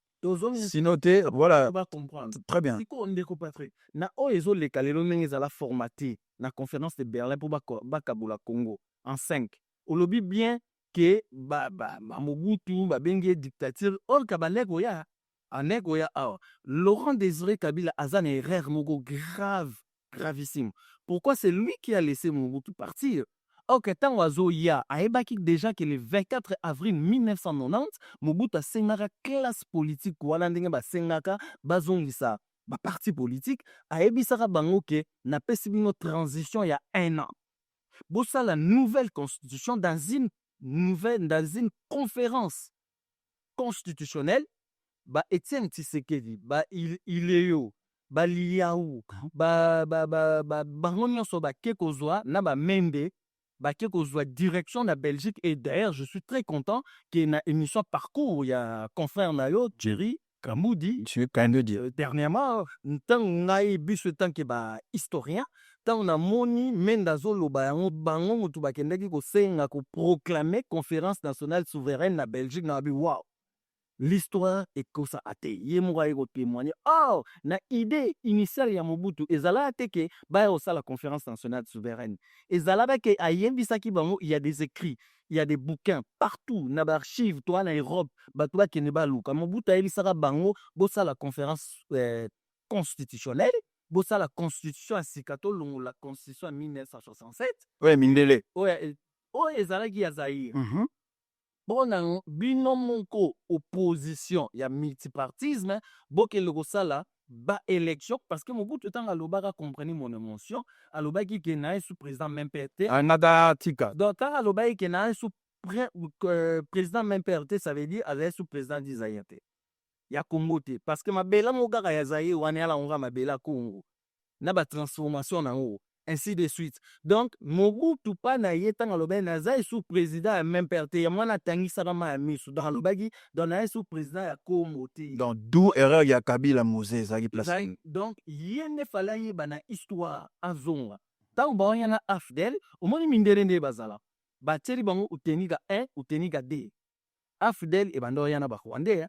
Sinon, voilà. On va comprendre. Très bien. C'est quoi on dit, Patrick? Na oezo le kalelo nengeza la formaté na conférence de Berlin pour bakabula Congo en 5. On lobby bien que Mobutu bengi dictature or kabalego ya anego ya awa. Laurent Désiré Kabila azan erreur mogo gravissime. Pourquoi c'est lui qui a laissé Mobutu partir? Ok, tant oiseau ya aebaki déjà que le 24 avril 1990, Mobutu a sengaka classe politique wala ndenge ba sengaka bazongisa ba parti politique aebisaka bango ke na pesi bino transition ya 1 an. Bossa la nouvelle constitution dans une conférence constitutionnelle ba Etienne Tshisekedi ba il est yo baliau bango nyonso bake kozwa na bamende bake kozwa direction na Belgique. Et d'ailleurs je suis très content que na émission parcours ya confrère na yo Jerry Kamoudi Je suis quand même de dire. dernièrement ntango ngai biso tanke historien ntango namoni menda azoloba yango bango motu bakendaki kosenga koproclame conférence nationale souveraine na Belgique na babi wow l'histoire ekosa ate ye moko aye kotémoigner or na idée initiale ya Mobutu ezalaka te ke baya kosala conférence nationale souveraine ezalaka ke ayebisaki bango il y a des écrits il y a des bouquins partout na baarchive toa na Europe bato bakende baluka Mobutu ayebisaka bango bosala conférence constitutionnelle bosala constitution ya sika tolongola constitution ya 1967 Ouais, Mindele. oyo ezalaki ya Zaïre bona bino moko opposition ya multipartisme bokele kosala ba élection parce que Mobutu tanga alobaka comprendre mon émotion alobaki ke na sous président même PRT Anada tika. donc tanga alobaki ke na sous président même PRT ça veut dire azali sous président d'Isaïe te ya Congo te parce que mabela mokaka ya Zaïre wana ala onga mabela Congo na ba transformation na ngo ainsi de suite. Donc, Mobutu pa na yetanga lobe na za sous président ya même perte ya mwana tangisa na ma misu dans lobagi dans na sous président ya Congo te. Donc d'où erreur ya Kabila Mose zaki place. Donc, yene fala yeba na histoire azonga. Tango ba yana Afdel, omoni mindere nde bazala. Ba teri bango uteniga 1, uteniga 2. Afdel e bando yana ba Rwandais.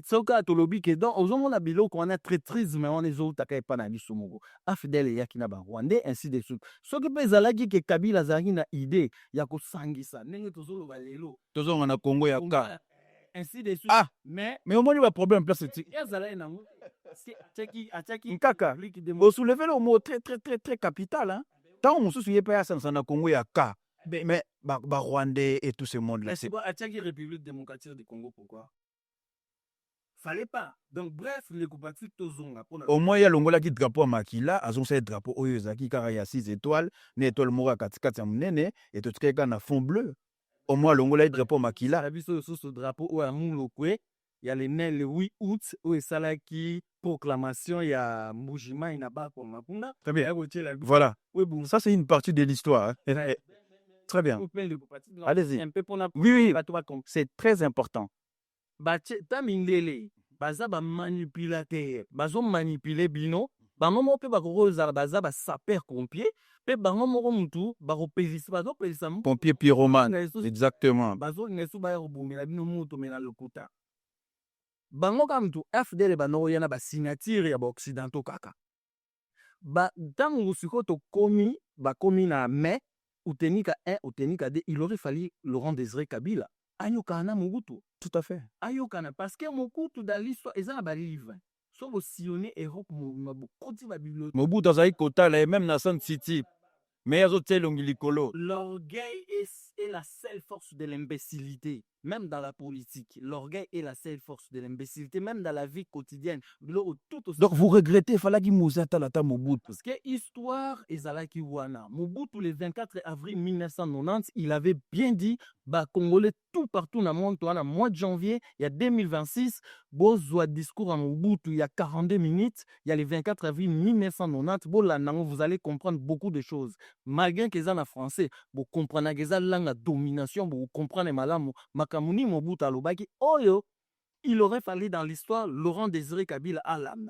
Soka tolobi ke donc ozomona biloko wana traîtrisme wana ezotaka epa na biso moko Afdel eyaki na Rwandais ainsi de suite soki mpe ezalaki ke Kabila azalaki na idée ya kosangisa ndenge tozoloba lelo tozonga na Congo ya ka ainsi de suite ah mais omoni ba problème place ezalaki nango atiaki nkaka osoulever le mot très capital hein tant mosusu ye pa ya sansa na Congo ya ka mais ba Rwandais et tout ce monde là c'est atiaki République démocratique du Congo pourquoi fallait pas. Donc bref, les compatriotes tozonga pona. Au moins il y a longola qui drapeau makila, azon se drapeau oyo zaki kara ya 6 étoiles, ne étoile mora katikati ya munene et tout keka na fond bleu. Au moins longola drapeau makila. La biso ce drapeau o amulokwe, il y a le 8 août où salaki proclamation ya Mbujima inaba pour mapunda. Très bien. Voilà. Oui bon, ça c'est une partie de l'histoire. Hein. Très bien. Allez-y. Un peu pour la oui, c'est très important. Ta mindele baza ba manipulateur bazo manipuler bino bango moko pe bakokozala baza ba sapeur pompier pe bango moko mutu bakopezisa bazo pezisa pompier pyromane exactement bazo ngesu ba robumela bino mutu mena lokuta bango ka mutu FDL banoko yana ba signature ya ba occidentaux kaka ba tango siko to komi ba komi na mai utenika 1 utenika 2 il aurait fallu Laurent Désiré Kabila ayokana Mobutu. Tout à fait. Ayokana parce que Mobutu dans l'histoire ils ont ba livre. So bo sillonner Europe mo koti ba bibliothèque. Mobutu azai kota la même na Sun City. Mais azote longilikolo. L'orgueil est la seule force de l'imbécilité, même dans la politique. L'orgueil est la seule force de l'imbécilité, même dans la vie quotidienne. Donc vous regrettez Falaki Mouzata Lata Mobutu. Parce que histoire ezalaki wana. Mobutu le 24 avril 1990, il avait bien dit bah Congolais tout partout dans le monde, toi, mois de janvier, il y a 2026, bozwa discours à Mobutu, il y a 42 minutes, il y a le 24 avril 1990, vous allez comprendre beaucoup de choses. Malgré que ça en français, vous comprenez que ça langue domination, vous comprenez malamu, makamuni Mobutu alobaki, oyo, il aurait fallu dans l'histoire Laurent Désiré Kabila alam.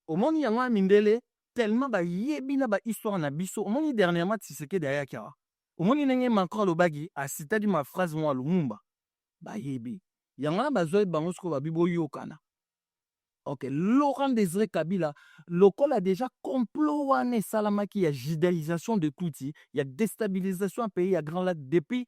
Au monde y a mindele tellement ba yebina ba histoire na biso, au monde dernièrement Tshisekedi derrière Kara. Au monde nenge Macron alobaki a cité ma phrase moi Lumumba. Ba yebi. Yanga bazoy bango sko ba bibo yokana. Ok, Laurent Désiré Kabila, l'école a déjà complot wane salamaki, il y a judaïsation de Touti, il y a déstabilisation à pays à Grand Lac depuis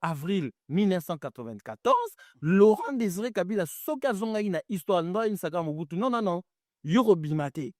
avril 1994. Laurent Désiré Kabila, sokazonga ina histoire nda insaka Mobutu. Non, Yorobimate.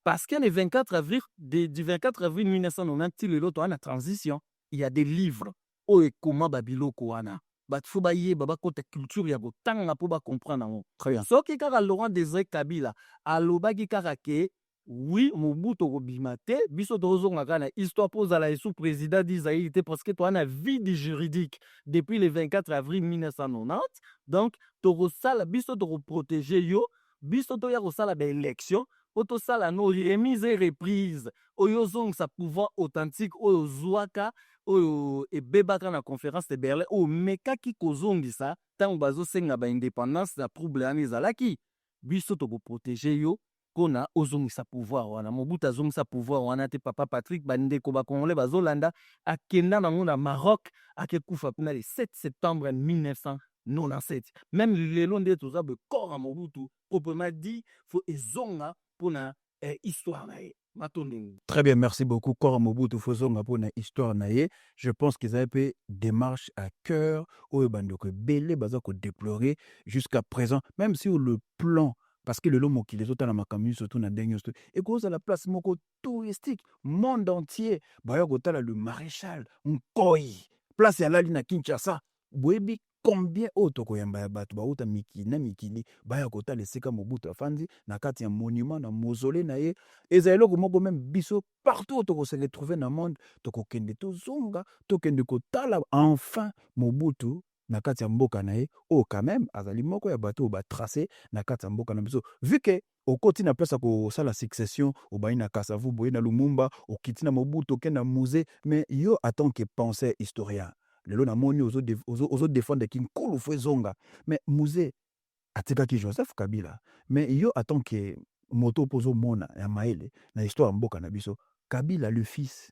Parce que le 24 avril, du 24 avril 1990, le lot en transition, il y a des livres. Oe koma babilo koana. Faut bailler baba côté culture ya botanga pour ba comprendre. Très bien. Soki kaka Laurent Désiré Kabila alobaki kaka ke oui Mobutu robimate biso tozonga kana histoire pour la sous président d'Isaïe parce que toi on a vide juridique depuis le 24 avril 1990 donc to sala biso to protéger yo biso to ya ko sala ba élection otosala no remise et reprise oyo ozongisa pouvoir authentique oyo ozwaka oyo ebebaka na conférence de Berlin oyo omekaki kozongisa ntango bazosenga baindépendance na trouble wana ezalaki biso tokoprotege yo mpona ozongisa pouvoir wana Mobutu azongisa pouvoir wana te papa Patrick bandeko bakongole bazolanda akenda nango na Maroc akekufa mpena le 7 septembre 1997 même lelo nde toza bekor ya Mobutu proprement dit fo ezonga mpona histoire na ye matondingi. Très bien, merci beaucoup. Kora Mobutu Fozonga pour une histoire naie. Je pense qu'ils avaient démarche à cœur au bandoko belé bazako déplorer jusqu'à présent, même si le plan parce que le lomo qui les autres dans ma commune surtout na dernier et cause à la place moko touristique monde entier bayako tala le maréchal Nkoi place ya lali na Kinshasa boyebi combien auto koyamba ya bato bauta mikili na mikili bayako tala esika Mobutu afandi na kati ya monument na mausolée na ye ezalelo moko même biso partout to se retrouver na monde to kokende to zonga to kende ko tala enfin Mobutu na kati ya mboka na ye o quand même azali moko ya bato ba tracé na kati ya mboka na biso vu que okoti na place ko sala succession obayi na Kasavu boye na Lumumba okiti na Mobutu okende na musée mais yo en tant que penseur historien lelo na moni ozo défendre king kulu fwe zonga mais musée atikaki Joseph Kabila mais yo en tant que moto pozo mona ya maele na histoire mboka na biso Kabila le fils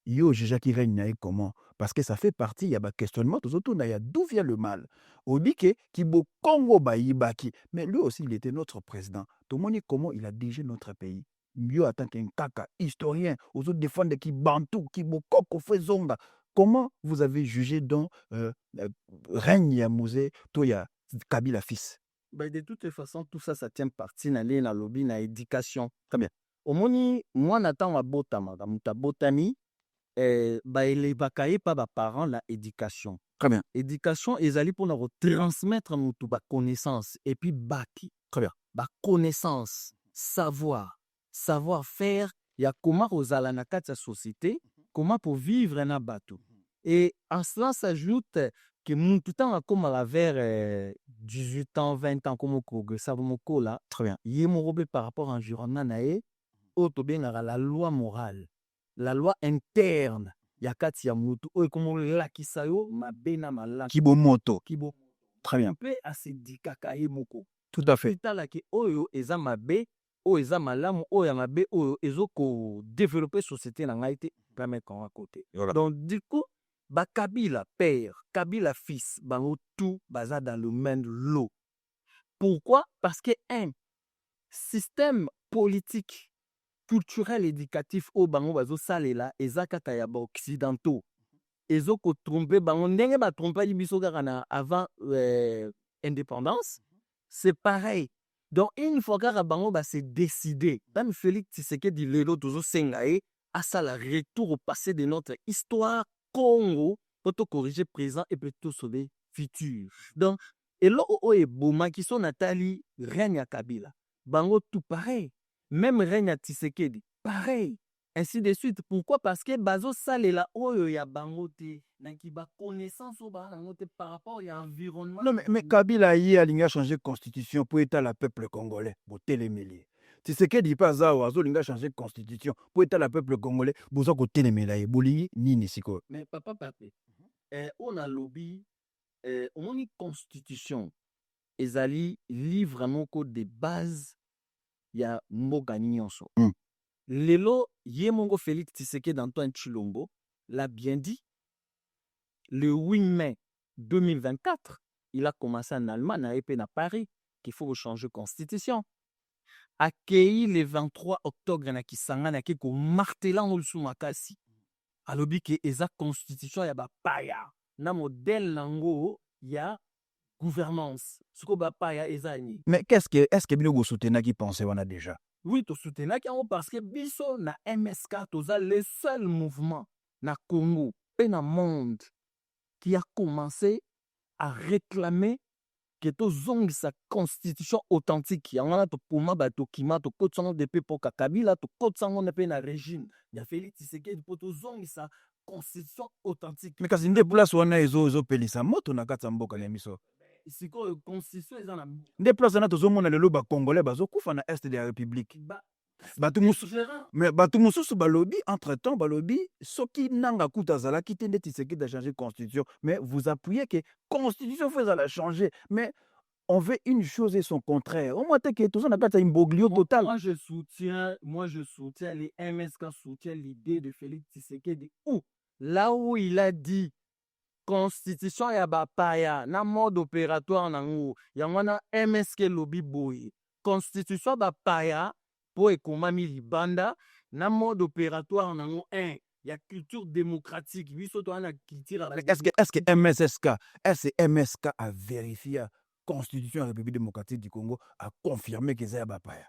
yo Jacques règne na comment parce que ça fait partie ya ba questionnement tout na ya d'où vient le mal obike ki bo Congo bayibaki mais lui aussi il était notre président tout moni comment il a dirigé notre pays mieux en tant qu'un kaka historien aux autres défendre qui bantou qui bo koko fezonga comment vous avez jugé dans règne ya musée to ya Kabila fils. Ben, de toutes les façons, tout ça, ça tient partie dans la lobby, dans l'éducation. Très bien. Au moni, moi, n'attends à botama, dans botami, les bakaye pas ba parents la éducation. Très bien. Éducation, ils allaient pour nous transmettre notre connaissance et puis baki. Très bien. Ba connaissance, savoir faire. Il y a comment aux alanaka de sa société, comment pour vivre na bateau. Et en cela s'ajoute que mon tout temps comme à vers 18 ans, 20 ans comme au ça là. Très bien. Il est mon par rapport à l'environnement nae, auto bien la loi morale, la loi interne. Yakati ya mutu oyo comme la kisayo mabena malaki Kibomoto. kibo. Très bien. Peu à se dikakaye moko. Tout à fait. Tala ki oyo eza mabe, oyo eza malamu, oyo ya mabe, oyo ezoko développer société na ngai te permettre qu'on à côté. Voilà. Donc du coup, ba Kabila père, Kabila fils, bango tout baza dans le même lot. Pourquoi? Parce que un système politique, culturel, éducatif au bango bazo salela ezaka ya ba occidentaux. Ezoko tromper bango ndenge ba tromper biso kaka na avant indépendance. C'est pareil. Donc, une fois que bango va se décider, même Félix Tshisekedi lelo toujours sengaye, à ça le retour au passé de notre histoire Congo, pour tout corriger présent et peut tout sauver futur. Donc, et là où est Bouma qui sont Nathalie, règne à Kabila, bango tout pareil, même règne à Tshisekedi, pareil. Ainsi de suite. Pourquoi? Parce que bazo sale la oyo ya bango te nanki ba connaissance au ba te par rapport à l'environnement. Non mais Kabila y a linga changer constitution pour état la peuple congolais pour télémélier. Tu sais que dit pas ça ou azo linga changer constitution pour état la peuple congolais bozo ko télémélier boli nini siko. Mais papa on a lobby on a constitution ezali livre moko de base ya mboka nyonso. Lelo Yemongo Félix Tshisekedi d'Antoine Chilombo l'a bien dit. Le 8 mai 2024, il a commencé en Allemagne, à Paris, qu'il faut changer de constitution. Accueilli le 23 octobre, il a été martelant le soumakasi. Alors, il y a une constitution, il y a paya. Na modèle lango, il y a gouvernance. Ce que paya ezani. Mais est-ce que vous soutenez qui pensez on a déjà? Oui, tu soutiens parce que biso na MSK, toza le seul mouvement na Congo et na monde qui a commencé à réclamer que to zong sa constitution authentique. On a to puma ba to kima to kotsango de pour Kabila to kotsango na pe na régime. Ya Félix Tshisekedi pour to zong sa constitution authentique. Mais kasi nde place wana ezo pelisa moto na kati ya mboka ya miso. Siko constitution eza na nde place na tozomona lelo ba congolais bazokufa na est de la république. bato mosusu Différent. mais bato mosusu balobi entre temps balobi soki nanga kuta azalaki te nde Tshisekedi a changé constitution mais vous appuyez que constitution faut ezala changer mais on veut une chose et son contraire au moins te ke toza na kati ya imbroglio total. Moi, je soutiens, les MSK soutiennent l'idée de Félix Tshisekedi. Là où il a dit constitution ya bapaya na mode opératoire nango yango na MSK lobby boy constitution bapaya po ekomami libanda na mode opératoire nango ya culture démocratique biso to ana culture. Est-ce que MSK a vérifié constitution de la République démocratique du Congo a confirmé que c'est bapaya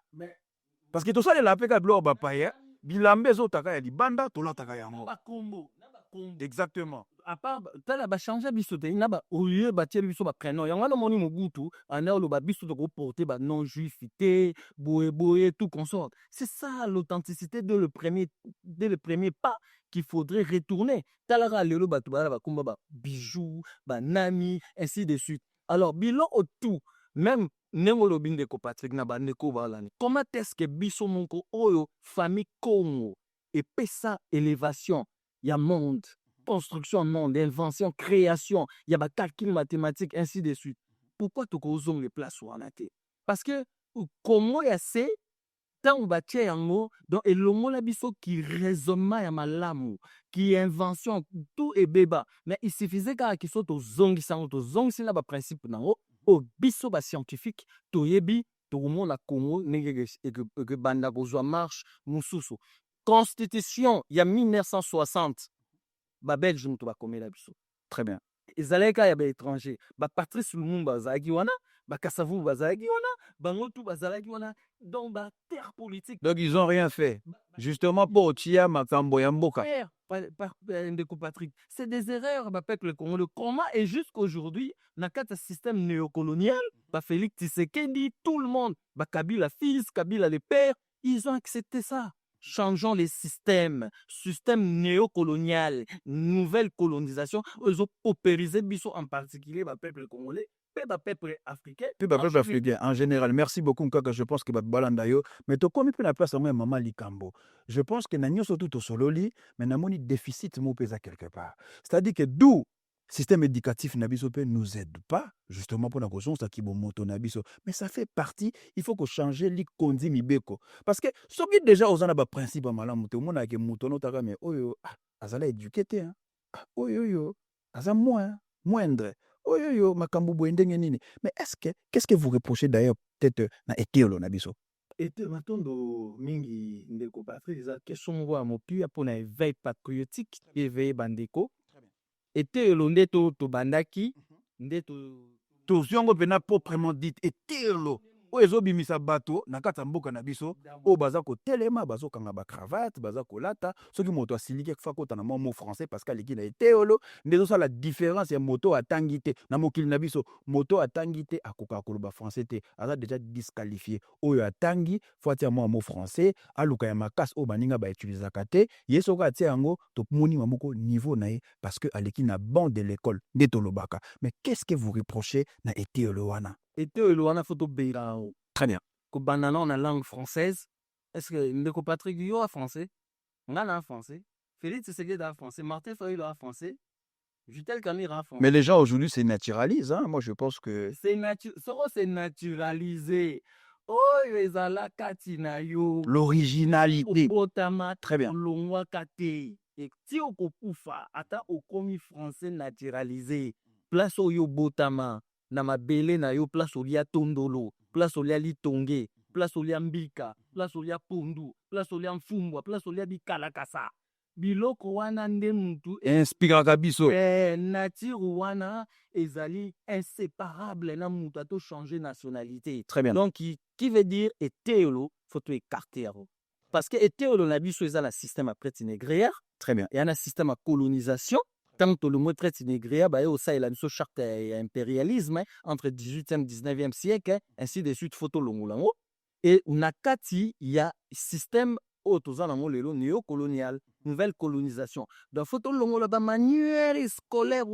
parce que tout ça la peka blo bapaya bilambe ezotaka ya libanda tolataka yango bakombo. exactement À part tala ba changer biso te na ba oye ba tie biso ba prénom yango na moni Mobutu ana lo ba biso to porter ba non juifité boye tout consort. C'est ça l'authenticité de le premier pas qu'il faudrait retourner. Tala lelo ba tuba ba kumba ba bijoux ba nami ainsi de suite. Alors bilan au tout même nengo lo binde ko Patrick na ba ndeko ba lani. Comment est-ce que biso monko oyo famille Congo et pesa élévation ya monde construction monde, invention, création, il y a des calculs mathématiques, ainsi de suite. Pourquoi tu causes les places où on a été? Parce que comment il y a ces tant on bâtit un mot, donc et le mot l'abisso qui raisonnement ya malamu, qui invention, tout est béba. Mais il suffisait qu'il soit aux zong, c'est là le principe nango, au bisso ba scientifique, to yebi, to monde la Congo, que banda bourgeois marche, mususu. Constitution, il y a 1960. Ba belge mutu bakomela biso très bien ezalaki ya baétranger Patrice Lumumba azalaki wana Kasavu bazalaki wana bango tu bazalaki wana donc terre politique donc ils ont rien fait justement pour tia makambo ya mboka ndeko Patrick c'est des erreurs peuple congolais comment et jusqu'aujourd'hui na kati système néocolonial Félix Tshisekedi tout le monde Kabila fils Kabila le père ils ont accepté ça. Changeons les systèmes, système néocolonial, nouvelle colonisation, ils ont opérisé biso en particulier le peuple congolais, le peuple africain. Le peuple africain en général. Merci beaucoup Nkaka, je pense que Balandayo, mais to comme peut la place à moi maman Likambo. Je pense que nanyo surtout au sololi, mais na moni déficit mo pesa quelque part. C'est-à-dire que d'où système éducatif nabiso ne nous aide pas justement pour la raison ça qui bon moto nabiso mais ça fait partie il faut que changer li kondi mibeko parce que ce qui déjà aux ana ba principe malamu te mona ke moto no taka mais oyo azala éduqué te hein oyo aza moindre oyo makambo boendenge nini mais qu'est-ce que vous reprochez d'ailleurs peut-être na eteolo nabiso ete matondo mingi ndeko Patrick eza question ngwa mopi apona éveil patriotique éveil bandeko eteelo nde tobandaki nde toziongo mpena proprement dit eteelo oyo ezobimisa bato na kati ya mboka na biso oyo baza kotelema bazokanga bacravate baza kolata soki moto asiliki akufa kota na mwa français parce que aleki na eteolo nde ezosala différence ya moto atangi te na mokili na biso moto atangi te akokaka koloba français te aza déjà disqualifié oyo atangi fo atia mwa français aluka ya makasi oyo baninga bautilisaka te ye soki atia yango tomoni moko niveau na ye parce que aleki na banc de l'école nde tolobaka mais qu'est-ce que vous reprochez na eteolo wana eteolo wana photo beira très bien ko banana en langue française est-ce que ndeko Patrick yo a français ngana français Félix Tshisekedi a français Martin Fayulu a français Jutel Kamira a français mais les gens aujourd'hui c'est naturalise hein moi je pense que c'est naturalisé oh ezala kati na yo l'originalité botama très bien longwa kate et ti okokufa ata okomi français naturalisé place oyo botama na mabele na yo place olia tondolo place olia litonge place olia mbika place olia pondu place olia mfumbwa place olia bikalakasa biloko wana nde mutu inspiraka biso nature wana ezali inséparable na mutu ato changer nationalité très bien donc qui veut dire eteolo faut to écarter yaro parce que eteolo na biso ezala système après tinégrière très bien et un système à colonisation tant que le mot traite négrière, bah, ça, il a une charte impérialisme entre 18e et 19e siècle, ainsi de suite, photo longo. Et nakati, il y a système néocolonial, nouvelle colonisation. Dans photo longo, la manuel scolaire,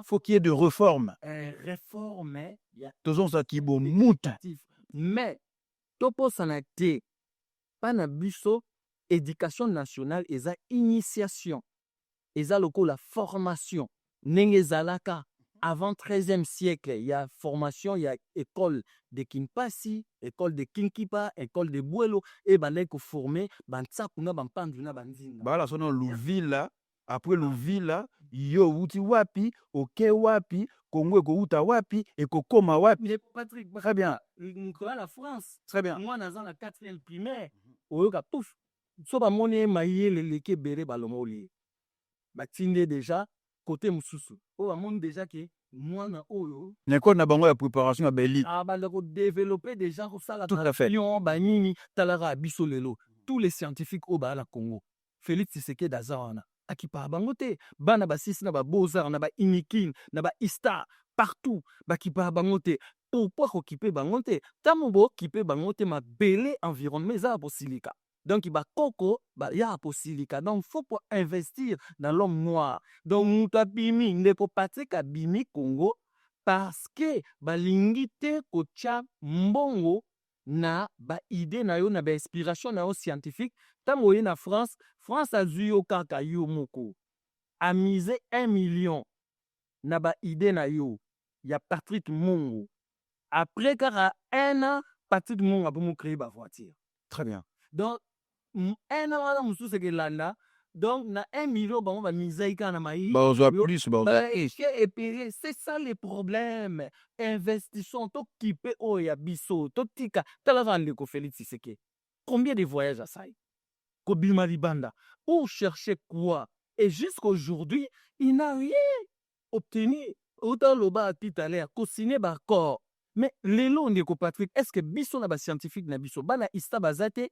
faut qu'il y ait de réformes. Réforme, mais toposana te pana biso éducation nationale eza initiation eza lokola formation ndenge ezalaka avant 13e siècle il y a formation il y a école de Kinpasi école de Kinkipa école de Bwelo et bandai ko former bantsaku na bampandu na banzinga bala sono Luvila après Luvila yo uti wapi oke wapi Congo ekouta wapi ekokoma wapi. Patrick Très bien. Nicolas la France Très bien. moi naza na 4e primaire oyoka pouf so bamoni mayele leke bere balomoli batinde déjà côté mosusu oyo bamoni déjà ke mwana oyo Nekona na bango ya préparation ya beli. banda kodévelopper déjà kosala Tout à fait. banini talaka biso lelo tous les scientifiques oyo baa na Congo Félix Tshisekedi aza wana akipaka bango te bana basisi na babeaux-arts na bainikin na baistar partout bakipaka bango te pourquoi kokipe bango te ntango bokipe bango te mabele environnement eza ya kosilika donc bakoko ya kosilika donc faut pour investir dans l'homme noir donc moto abimi ndeko Patrick abimi Congo parce que balingi te kotia mbongo na baide na yo na bainspiration na yo scientifique ntango oye na France azwi yo kaka yo moko amise 1 million na baide na yo ya Patrick Mongo après kaka 1 an Patrick Mongo apomo créer bavoiture. Très bien. Donc 1 an wana mosusu ekelanda donc na 1 million bango bamisai kaka na mai Bazwa plus c'est ça le problème investissons tokipe oyo ya biso totika talaka ndeko Félix Tshisekedi combien de voyages asai kobima libanda pour chercher quoi et jusqu'aujourd'hui il n'a rien obtenu autant loba tout à l'heure co-signer d'accord mais lelo ndeko Patrick est-ce que biso na ba scientifique na biso bana ista bazate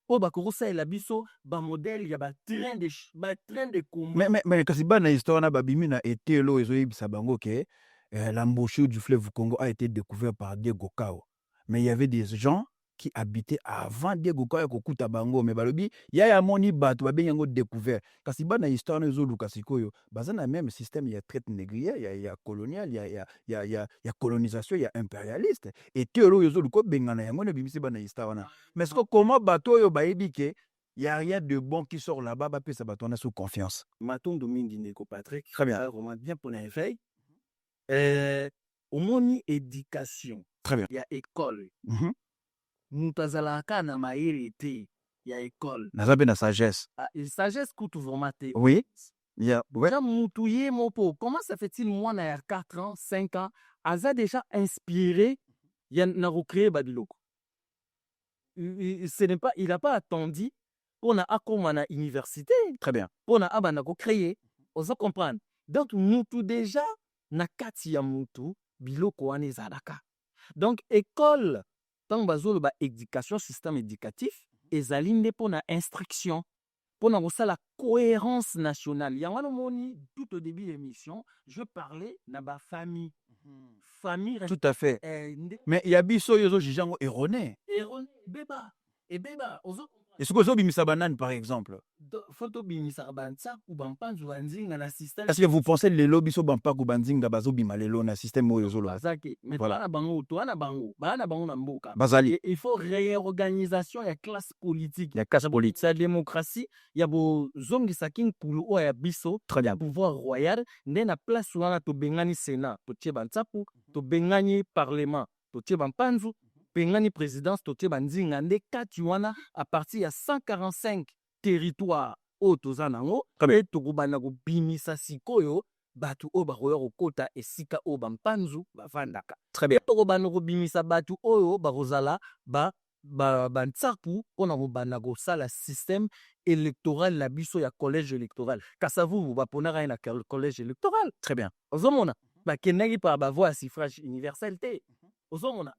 o bakokosalela biso bamodele ya batrain de combat mais kasi bana histoire na babimi na etelo ezoyebisa bango ke l'embouchure du fleuve Congo a été découvert par Diego Cao. Mais il y avait des gens qui habitaient avant Diego Cao kokuta bango mais balobi ya moni bato babengi yango découvert. Kasi bana histoire na ezoluka sikoyo baza na même système ya traite négrière ya colonial ya colonisation ya impérialiste etelo ezoluka bengana yango na bimisi bana histoire na. Mais ce que comment bato yo bayebi ke il n'y a rien de bon qui sort là-bas, bah, ça va tourner sous confiance. Maton Domine Ndeko Patrick. Très bien. Vraiment bien pour l'éveil. Au moni éducation. Très bien. Il y a école. Nous tazalaka na maïri te. Il y a école. Nazabe na sagesse. Sagesse coûte vraiment te. Oui. Il y a. Ouais. Comment ça fait-il moi na 4 ans, 5 ans, aza déjà inspiré ya na recréer babiloko. Ce n'est pas, il n'a pas attendu pour na akoma na université. Très bien. Pour na abana ko créer. On se comprendre. Donc nous tout déjà na kati ya mutu biloko wana ezalaka. Donc école tant bazolo ba éducation système éducatif ezali nde pona instruction pona kosala cohérence nationale. Yango moni tout au début de l'émission, je parlais na ba famille. Famille tout à fait. Mais il y a biso yozo jijango erroné. Erroné beba et beba ozo. Est-ce que vous bimisa banane par exemple? Photo bimisa bansa ou bampanzu banzinga na système. Est-ce que vous pensez les lobbies so bampa ku banzinga bazo bimalelo na système oyo lo? Bazaki. Mais voilà bango to na bango na mboka. Bazali. Il faut réorganisation ya classe politique. Ya classe politique. La démocratie, ya bo zongi saking kulu o ya biso. Très bien. Pouvoir royal nde na place wana to bengani sénat to tie bansapu to bengani parlement to tie bampanzu. Pengani présidence totie banzinga nde kati wana à partir ya 145 territoires o tozanango et tokubana ko bimisa sikoyo batu o baroya kokota esika o bampanzu bavandaka. Très bien. Tokubana ko bimisa batu oyo barozala bantsapu pona kobana ko sala système électoral la biso ya collège électoral. Kasavu baponaka na collège électoral. Très bien. Ozomona bakendaki par bavoie à suffrage universel te.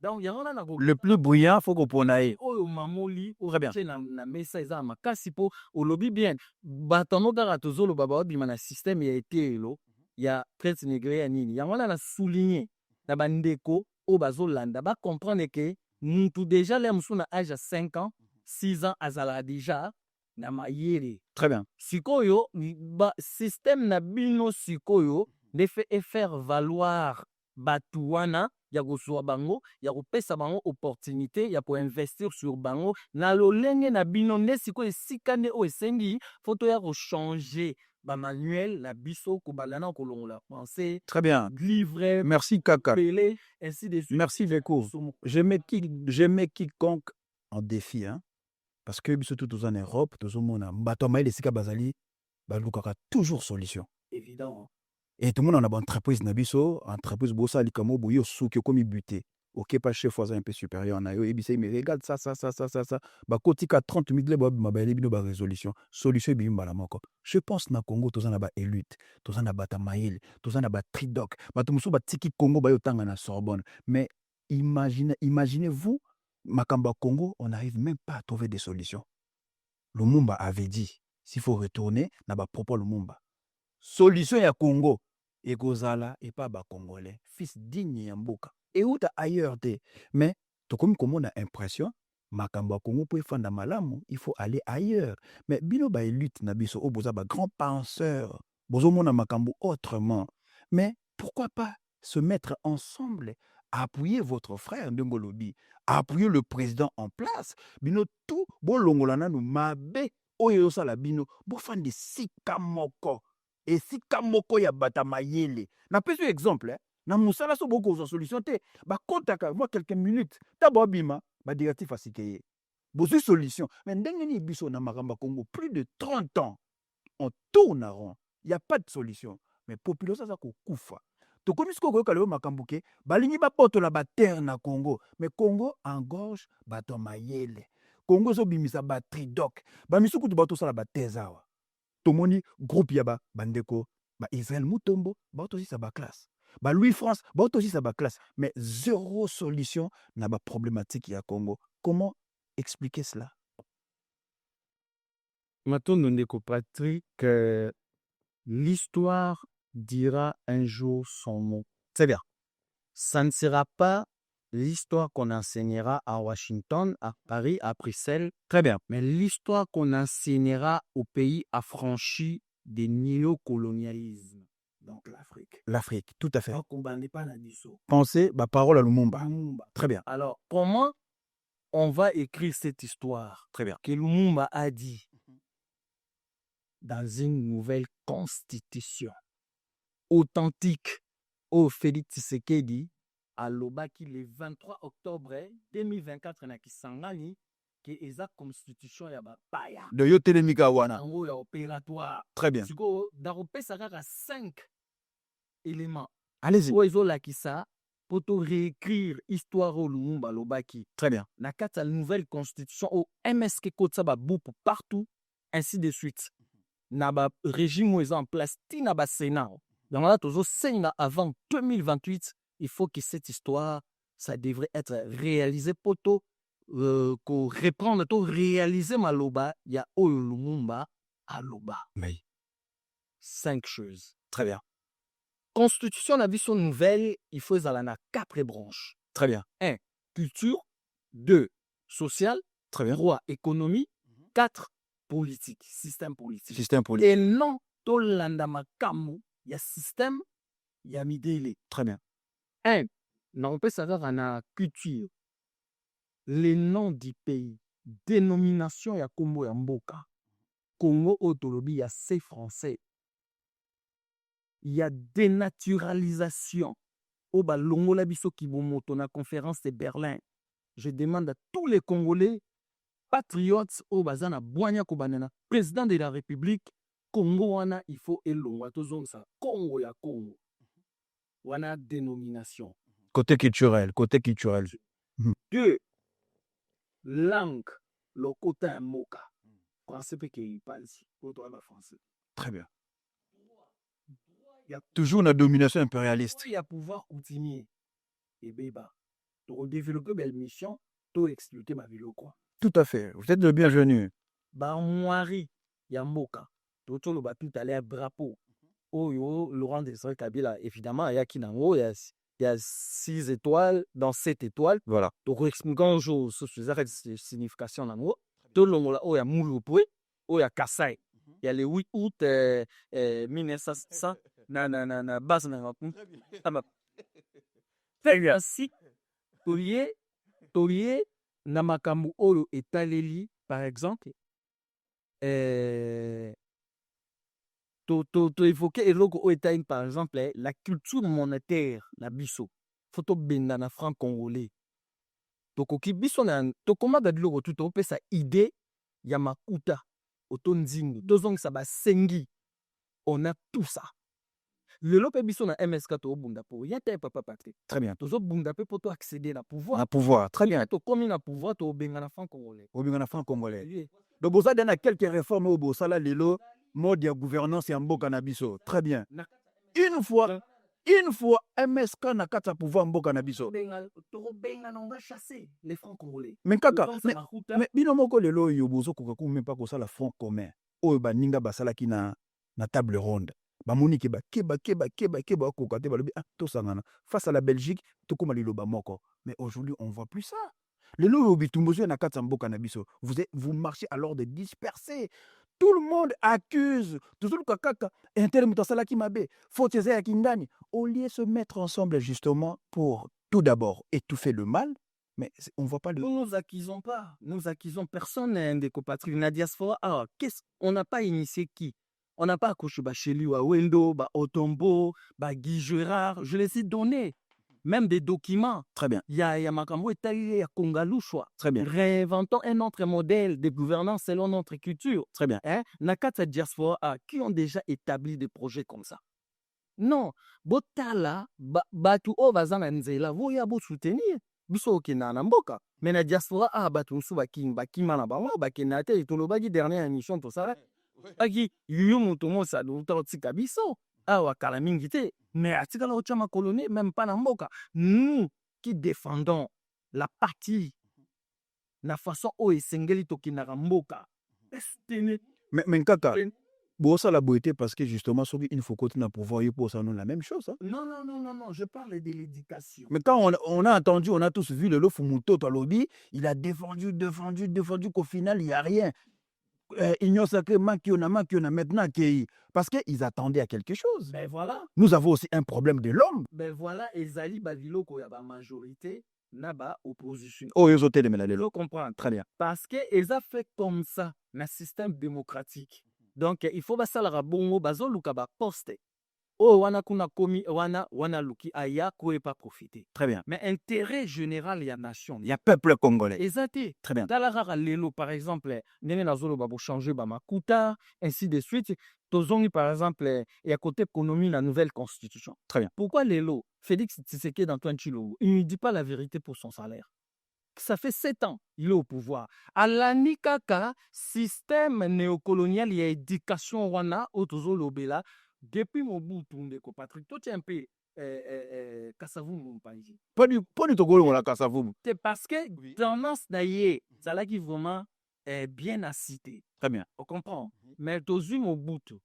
Donc, le plus brillant, il faut qu'on ponaye. Oh, mamoli, très bien. Na mesa eza makasi po au lobby bien. Batano kaka tozolo baba bima na système ya été lo ya traite négrière nini. Yango na souligner na bandeko o bazolanda ba comprendre que mutu déjà les musu na âge à 5 ans, 6 ans azala déjà na mayere. Très bien. Sikoyo ba système na bino sikoyo de faire valoir batuwana ya kozwa bango ya kopesa bango opportunité ya koinvestir sur bango na lolenge na bino nde sikoyo esika nde oyo esengi fo toya kochange bamanuel na biso kobala na kolongola français Très bien. livre Merci Kaka. pele ainsi de suite. Merci Veko. Je mets quiconque en défi, hein. Parce que biso tout en Europe, tout le monde a bateau maïl et sika bazali, balukaka toujours solution. Évidemment. Et tout le monde a une entreprise nabiso, entreprise bossa likamo boyo souki comme buté. Ok, pas chef voisin un peu supérieur na yo, et bisé mais regarde ça. Ba kotika 30 000 lebo mabele bino ba résolution. Solution bimba la moko. Je pense na Congo tozana ba élite, tozana bata maïl, tozana ba tridoc, bato musu ba tiki Congo ba yo tanga na Sorbonne. Mais imaginez-vous, Makamba Congo, on n'arrive même pas à trouver des solutions. Lumumba avait dit, s'il faut retourner, na ba propos Lumumba. Solution ya Congo, et Gozala, et pas ba Congolais, fils digne ya mboka. Et où ailleurs te. Mais, tout comme on a impression, Makamba Congo pour faire malamu, il faut aller ailleurs. Mais bino ba élite na biso, boza ba grand penseur, bozo mona Makambo autrement. Mais pourquoi pas se mettre ensemble, appuyer votre frère Ndongolobi, appuyer le président en place. Bino tout, bo longolana no mabe, oyo sala bino, bo fan de sika moko. Et sika moko ya bata mayele. Na peso exemple, na musala so boko za solution te, ba kontaka moi quelques minutes, tabo bima, ba directif asikeye. Bozu solution. Mais ndenge ni biso na Makamba Congo, plus de 30 ans, on tourne en rond. Il n'y a pas de solution. Mais population ça ko kufa. To komi siko ko kaleo makambuke, balingi ba poto la ba terre na Congo, mais Congo engorge bato mayele. Congo so bimisa ba tridoc, ba misuku to bato sala ba tezawa. Tomoni groupe ya ba bandeko, ba Israël Mutombo, ba aussi sa ba classe. Ba Louis France, ba aussi sa ba classe, mais zéro solution na ba problématique ya Congo. Comment expliquer cela? Maintenant, nous ne Patrick, que l'histoire dira un jour son mot. C'est bien. Ça ne sera pas l'histoire qu'on enseignera à Washington, à Paris, à Bruxelles. Très bien. Mais l'histoire qu'on enseignera aux pays affranchis des néocolonialismes. Donc l'Afrique. L'Afrique, tout à fait. Donc on ne bandit pas la disso. Pensez, bah, parole à Lumumba. Très bien. Alors, comment on va écrire cette histoire? Très bien. Que Lumumba a dit dans une nouvelle constitution authentique au Félix Tshisekedi à Lobaki le 23 octobre 2024 na Kisangani que eza constitution ya bapaya de yo telemika wana yango ya opératoire. Très bien. Siko dakopesa kaka 5 éléments Allez-y. oyo ezolakisa po to réécrire histoire oyo Lumumba Lobaki. Très bien. Na kati ya nouvelle constitution oyo MSK kotisa babupu partout ainsi de suite. Na ba régime oyo eza en place ti na ba Sénat. Donc là, avant 2028, il faut que cette histoire, ça devrait être réalisé pour tout, reprendre tout, réaliser Maloba, il y a Oyo Lumumba à Loba. Oui. 5 choses. Très bien. Constitution, la vision nouvelle, il faut aller dans 4 branches. Très bien. 1. Culture. 2. Social. Très bien. 3. Économie. 4. Politique. Système politique. Système politique. Et non, tout l'andama kamu. Il y a système, il y a midele. Très bien. 1. On peut savoir en culture. Les noms du pays. Dénomination ya Congo ya Mboka. Congo Otolobi, il y a C français. Il y a dénaturalisation. Oba Longola Biso Kibomoto na conférence de Berlin. Je demande à tous les Congolais patriotes Obazana Boigna Kobanana, président de la République. Congo wana il faut elongwa tozongisa Congo ya Congo wana dénomination Côté culturel. 2 langue lokota moka français pe ki parle ici pour toi français. Très bien. Il y a Toujours une domination impérialiste. il y a pouvoir coutumier et beba pour développer belle mission to exploiter ma ville quoi. Tout à fait. Vous êtes le bienvenu. Ba moari ya mboka tout le tout à l'air drapeau. Oh yo, Laurent Desire Kabila, évidemment, il y a qui nango, il y a 6 étoiles dans 7 étoiles. Voilà. Donc, expliquons chose sur ces significations nango. Tout le monde là, oh, il y a Mouloupoué, oh, il y a Kassai. Il y a le 8 août 1900, na base na Ainsi, toye na makambo oyo etaleli, par exemple, to évoquer eloko oyo etaleli, par exemple, la culture monétaire na biso. Faut tobenda na franc congolais. Tokoki biso na tokomaka biloko tu topesa idée ya makuta oto nzingu tozongisa basengi. On a tout ça. Lelo pe biso na MSK tobunda po ya te papa Patrick. Très bien. Tozobunda pe poto accéder na pouvoir. Na pouvoir. Très bien. To komi na pouvoir to benga na franc congolais. Obenga na franc congolais. Oui. Donc boza dana quelques réformes au bosala lelo mode ya gouvernance ya mboka na biso. Très bien. Une fois MSK na kata pouvoir mboka na biso. Benga on va chasser les francs congolais. Mais kaka, mais bino moko lelo yo bozo koka ku même pas ko sala front commun. Oyo ba ninga basala ki na table ronde. Ba monike ba keba koka te balobi to sangana. Face à la Belgique, to koma liloba moko. Mais aujourd'hui, on voit plus ça. Lelo yo bitumbozo na kata mboka na biso. Vous marchez à l'ordre dispersé. Tout le monde accuse. Toujours le kaka intelem tosala ki mabe. Faut ya kindani. Au lieu de se mettre ensemble justement pour tout d'abord étouffer le mal. Mais on ne voit pas le... Nous n'accusons pas. Nous accusons personne des compatriotes. La diaspora, alors, on n'a pas initié qui? On n'a pas accouché chez lui, Wendo, Otombo, Guy Gérard. Je les ai donnés. Même des documents. Très bien. Il y a Makambo et il y a Kongalouchoua. Très bien. Réinventons un autre modèle de gouvernance selon notre culture. Très bien. Nakata diaspora, qui ont déjà établi des projets comme ça. Non. Botala, Batu Ovazana Nzela, vous y a beau soutenir. Biso okina na mboka mais na diaspora batu musu bakima na bango bakena te tolobaki dernière émission to ça baki yuyu mutu mosa do tika biso awa kala mingi te mais atika la ochama colonie même pas na mboka. Nous qui défendons la partie na façon o esengeli tokina na mboka mais kaka bon, ça la beauté parce que justement, il faut continuer à pouvoir y poser la même chose. Hein? Non, je parle de l'éducation. Mais quand on a entendu, on a tous vu le Fumuto Talobi, il a défendu qu'au final, il n'y a rien. Il n'y a que Makiona, maintenant, parce qu'ils attendaient à quelque chose. Ben voilà. Nous avons aussi un problème de l'homme. Ben voilà, Ezali Badilo, il y a la majorité, n'a opposition. Oh, ils ont été les lots. Comprendre. Très bien. Parce qu'ils ont fait comme ça, dans système démocratique. Donc, il faut que ça la bongo bazo luka ba poste. Oh, wana kuna komi wana luki aya ko pas profiter. Très bien. Mais intérêt général, il y a nation. Il y a peuple congolais. Exacté. Très bien. Talara lelo par exemple, nene nazolo ba changer ba makuta, ainsi de suite. Tozongi par exemple, et à côté économie la nouvelle constitution. Très bien. Pourquoi lelo Félix Tshisekedi d'Antoine Tshilombo, il ne dit pas la vérité pour son salaire. Ça fait 7 ans, il est au pouvoir. À l'anikaka, système néocolonial, il y a éducation wana otozo lobela depuis Mobutu ndeko Patrick. Toi tu es un peu Kasavumu mpanji. Pas du Togo on la Kasavumu. C'est parce que tendance d'ailleurs, ça là qui vraiment est bien à citer. Très bien. On comprend. Mais tozu Mobutu,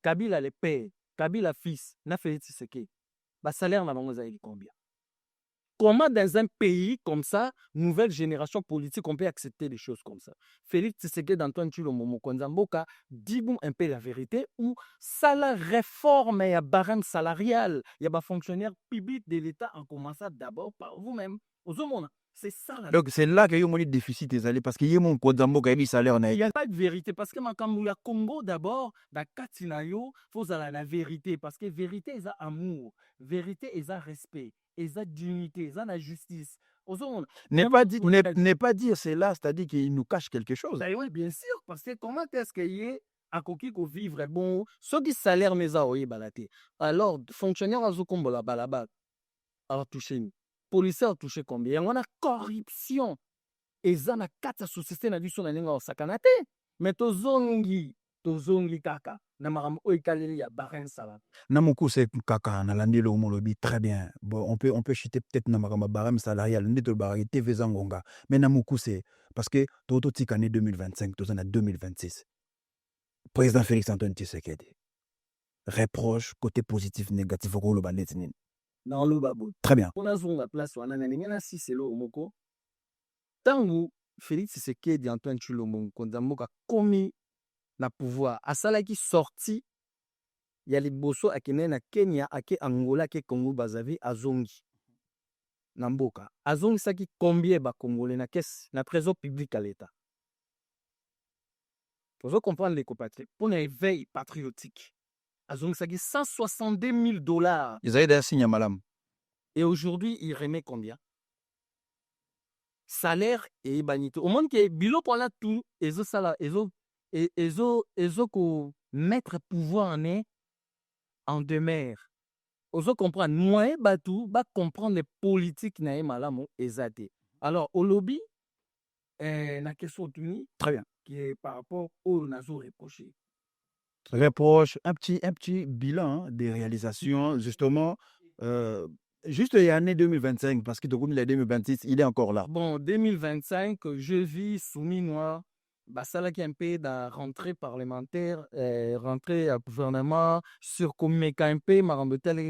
Kabila le père, Kabila fils, na Félix Tshisekedi. Ba salaire na bango zaïli combien? Comment dans un pays comme ça, nouvelle génération politique, on peut accepter des choses comme ça? Félix Tshisekedi d'Antoine Tshilombo Mokonza Mboka dit un peu la vérité ou ça la réforme, il y a barème salarial, il y a des fonctionnaires publics de l'État en commençant d'abord par vous-même. C'est ça la... Donc c'est là qu'il y a un déficit des alliés parce qu'il y a mon Konza Mboka et salaire. Il n'y a pas de vérité parce que quand le Congo d'abord, dans Katinayo, il faut la vérité parce que vérité, c'est amour, vérité, c'est respect. Et ça dignité, ça la justice. Ne pas dire cela, c'est-à-dire qu'il nous cache quelque chose. Ben oui, bien sûr, parce que comment est-ce qu'il y a à coquille qu'on vivre bon, ceux qui salaire mais ça oui balaté. Alors fonctionnaire à Zokombo la balaba a touché, policier a touché combien? On a corruption. Et ça na quatre sociétés na biso na ninga sakanate. Mais tozongi kaka. Na Namuku c'est kaka na landi le homolobi très bien. Bon, on peut chuter peut-être na marama barème salarial ndito barari TV Zangonga. Mais namuku c'est parce que toto tika année 2025, toto na 2026. Président Félix Antoine Tshisekedi. Reproche côté positif négatif au lo banetinin. Dans le babou. Très bien. On a la place on a ningana si c'est le moko. Tangu Félix Tshisekedi Antoine Tshilombo Konzamoka komi na pouvoir asala qui sorti il y a les bosso akene na Kenya ake Angola ke Congo Brazzaville azongi na mboka azongisaki combien bakongole na caisse na trésor public à l'état. Vous comprendre les compatriotes pour un éveil patriotique azongisaki $162,000 ezali da signe ya malamu. et aujourd'hui il remet combien salaire et banito au monde que biloko wana tout ezosala ko mettre pouvoir en demeure. Ozo comprendre moyen batu ba comprendre les politiques na ye malamu ezate. Alors au lobby na question tuni Très bien. qui est par rapport au nazo reproché. Reproche, un petit bilan hein, des réalisations, justement, juste il y a l'année 2025, parce que il est 2026, il est encore là. Bon, 2025, je vis soumis moi, basala qui un peu de rentrée parlementaire, rentrée à gouvernement, sur comme un peu, ma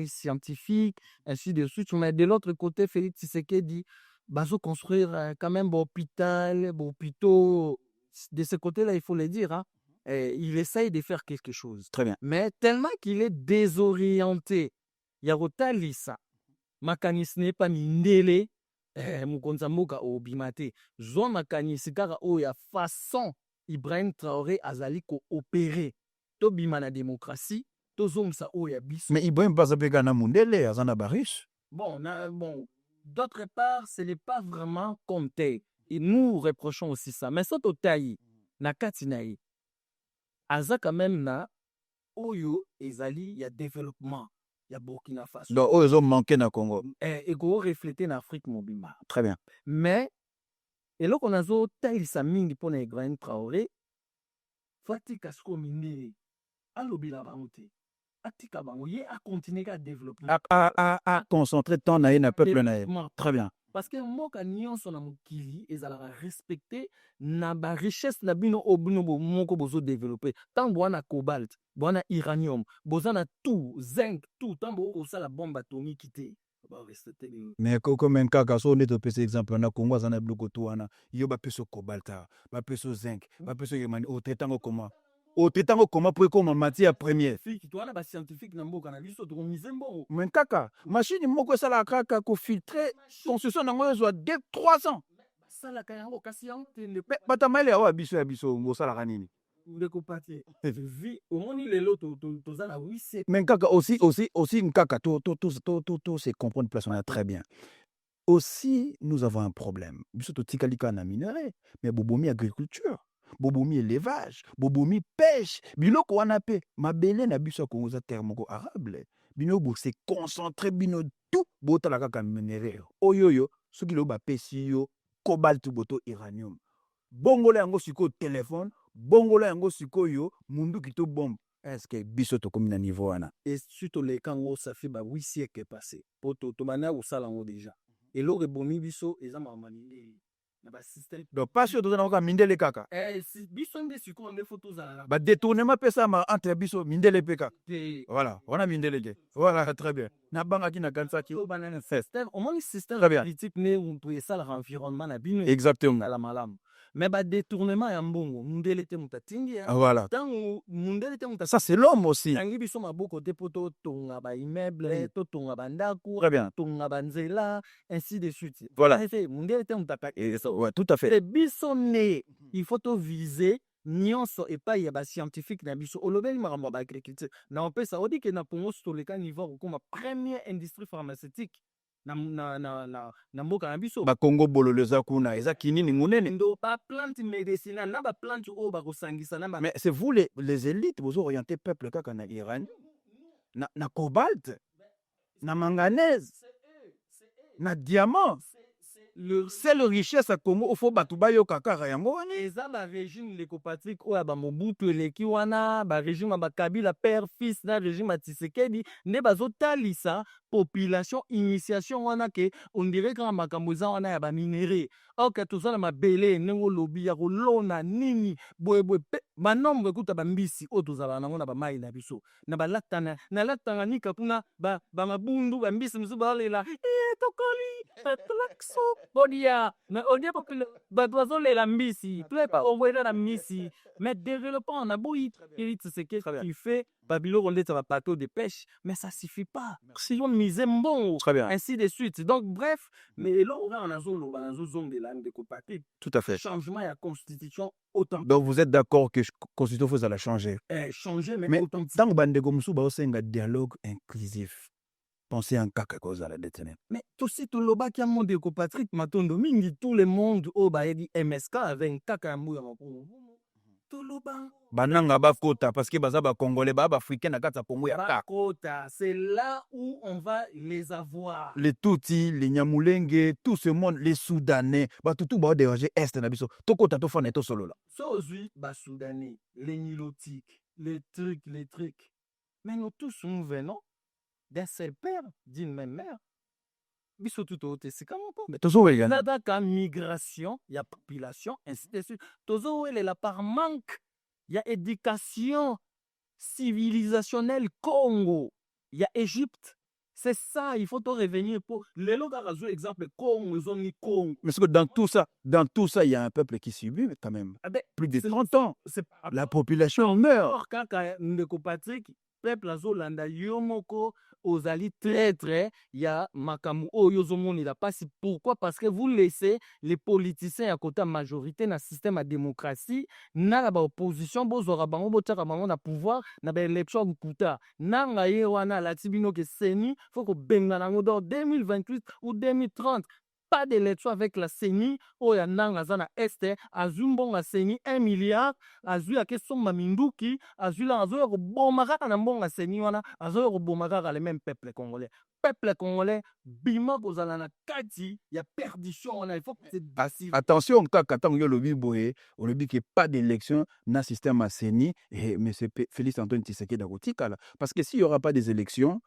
scientifique, ainsi de suite. Mais de l'autre côté, Félix Tshisekedi, baso construire quand même bon hôpital, bon hôpitaux. De ce côté-là, il faut le dire, hein. Il essaye de faire quelque chose. Très bien. Mais tellement qu'il est désorienté, il y a Rotalisa, makanisi n'est pas mindele, mokonza mboka obima te. Zwa makanisi kaka oyo ya façon Ibrahim Traoré azali ko opérer. To bima na démocratie, to zongsa oyo ya biso. Mais Ibrahim Bazabega na mundele, azana baris. Bon, d'autre part, ce n'est pas vraiment comme tel. Et nous reprochons aussi ça. Mais ça, au taï, na katinaï, aza quand même na oyo ezali ya développement ya Burkina Faso. Donc oyo zo manqué na Congo. Et go refléter na Afrique mobima. Très bien. Mais eloko nazo tailisa mingi pona Ibrahim Traoré fatika sko minene alobila bango te. Atika bango ye a continuer à développer. A concentrer temps na ye na peuple na ye. Très bien. Parce que mboka nyonso na mokili ezalaka respecté na ba richesse na bino obino moko bozo développer. Tant boana cobalt, boana uranium, bozana tout, zinc, tout, tant bo la bombe atomique te. Mais comme un cas, on est au PC exemple, on a Congo, on a bloqué tout, on a yo ba peso cobalt, ba peso zinc, ba peso uranium, au traitant comment? Au traitant comment pour comme matière première. Toi là ba scientifique na mboka na biso to mizembo. Mais kaka, machine moko sala kaka ko filtrer construction na ngoyo zo 2-3 ans. Sala ka yango kasi yango te ne bata maile awa biso ya biso ngo sala kanini. Ndeko patie. Vie au monde lelo to za na 8. Mais kaka aussi kaka to c'est comprendre place on a très bien. Aussi nous avons un problème. Biso to tikalika na minerai, mais bobomi agriculture. Bobomi élevage, bobomi pêche, biloko wana pe mabele na biso ko za terre moko arable. Bino bo se concentrer bino tout bota la kaka minerai. Oyoyo soki lo ba pesi yo cobalt boto uranium. Bongola yango siko téléphone, bongola yango siko yo mundu kito bombe. Est-ce que biso to komi na niveau wana? Et surtout les kango ça fait ba 8 siècles passé. Poto to mana ou salango déjà. Et lo rebomi biso ezama manini. Donc pas sûr de na mindele kaka. Si biso nde siko nde photos za ba détournement pesa ma entre biso mindele peka. Voilà, on a mindele ke. Voilà, très bien. Na banga ki na kansa ki. Banana système, au moins système politique né on peut ça l'environnement na bino. Exactement. La malam. Mais ba détournement ya mbongo mundele te mutatingi ya. Voilà. Tango mundele te mutatingi. Ça c'est l'homme aussi. Tangi biso maboko te poto tonga ba immeuble, to tonga ba ndaku, très bien. Tonga ba nzela, ainsi de suite. Voilà. Mundele te mutapaki. Ouais, tout à fait. C'est biso né, il faut to viser nyonso epai ya ba scientifique na biso olobeli makambo ba agriculture. Na on peut ça odi que na Congo stoleka niveau comme première industrie pharmaceutique. Na mboka na biso ba Congo bololo za kuna eza kinini munene ndo ba plante médicinale na ba plante o ba kosangisa na mais c'est vous les élites vous orientez peuple kaka na Iran na cobalt na manganèse na diamant le seule richesse à Congo au faut batu bayo kaka yango wana eza ba régime lécopatrique oya ba Mobutu eleki wana ba régime ba Kabila père fils na régime Tshisekedi nde bazotalisa population initiation wana ke on dirait que makambo za wana ya ba minéraux ok tozala mabele nengo lobi ya kolona nini boye ba nombre kuta ba mbisi o tozala nango na ba mai na biso na ba latana na latanga nika kuna ba mabundu ba mbisi mzu ba lela tokoli tlakso bodia na odia popula ba dozo lela mbisi plepa envoyer la mbisi mais développement on a beau c'est ce qui fait Babylone, on est sur un bateau de pêche, mais ça suffit pas. Si on mise bon, Très bien. ainsi de suite. Donc, bref, mais là, on a un zone de l'âme de copaté. Tout à fait. Changement à la constitution autant. Donc vous êtes d'accord que la constitution faut la changer. Changer, mais Mais autant. tant que bandeko musu ba osenga dialogue inclusif. Pensez en kaka cause à la détenue. Mais tout si tout le bas qui a mon déco Patrick Matondo Mingi, tout le monde au baedi MSK avec un kaka mouya tout le bas. Bananga ba kota parce que baza ba congolais ba africain na kata Congo ya kaka. Kota, c'est là où on va les avoir. Les Tutsi, les Nyamulenge, tout ce monde, les Soudanais, ba tout ba déranger est na biso. To kota to fana to solo là. So aujourd'hui ba Soudanais, les Nilotiques, les trucs. Mais nous tous nous venons d'un seul père, d'une même mère. Biso tout au c'est comment pas. Mais tozo we Là dans migration, il y a population, ainsi de suite. Tozo elle est là par manque. Il y a éducation civilisationnelle Congo. Il y a Égypte. C'est ça, il faut te revenir pour. Les logards, exemple, Congo, ils ont mis Congo. Mais dans tout ça, il y a un peuple qui subit quand même. Ah ben, Plus de 30 ans. La population meurt. Quand Ndeko Patrick, peuple azolanda yomoko ozali traître, il y a makamu oyozomoni la passe. Pourquoi? Parce que vous laissez les politiciens à côté majorité dans le système de démocratie, na la opposition bozora bango botaka bango na pouvoir na ba élection kuta. Nanga ye wana la tibino ke seni, faut que benga nango dans 2028 ou 2030. Pas d'élection avec la CENI, ou ya nanga zana este, azumbon la CENI 1 milliard, azu ya question maminduki, azu la azu ya bomaka na mbonga CENI wana, azu ya bomaka le même peuple congolais. Peuple congolais, bima kozala na kati, ya perdition wana, il faut que c'est passif. Attention, quand yo lobi boye, on lobi que pas d'élection na système à CENI et M. Félix Antoine Tshisekedi Dakotika là, parce que s'il y aura pas des élections,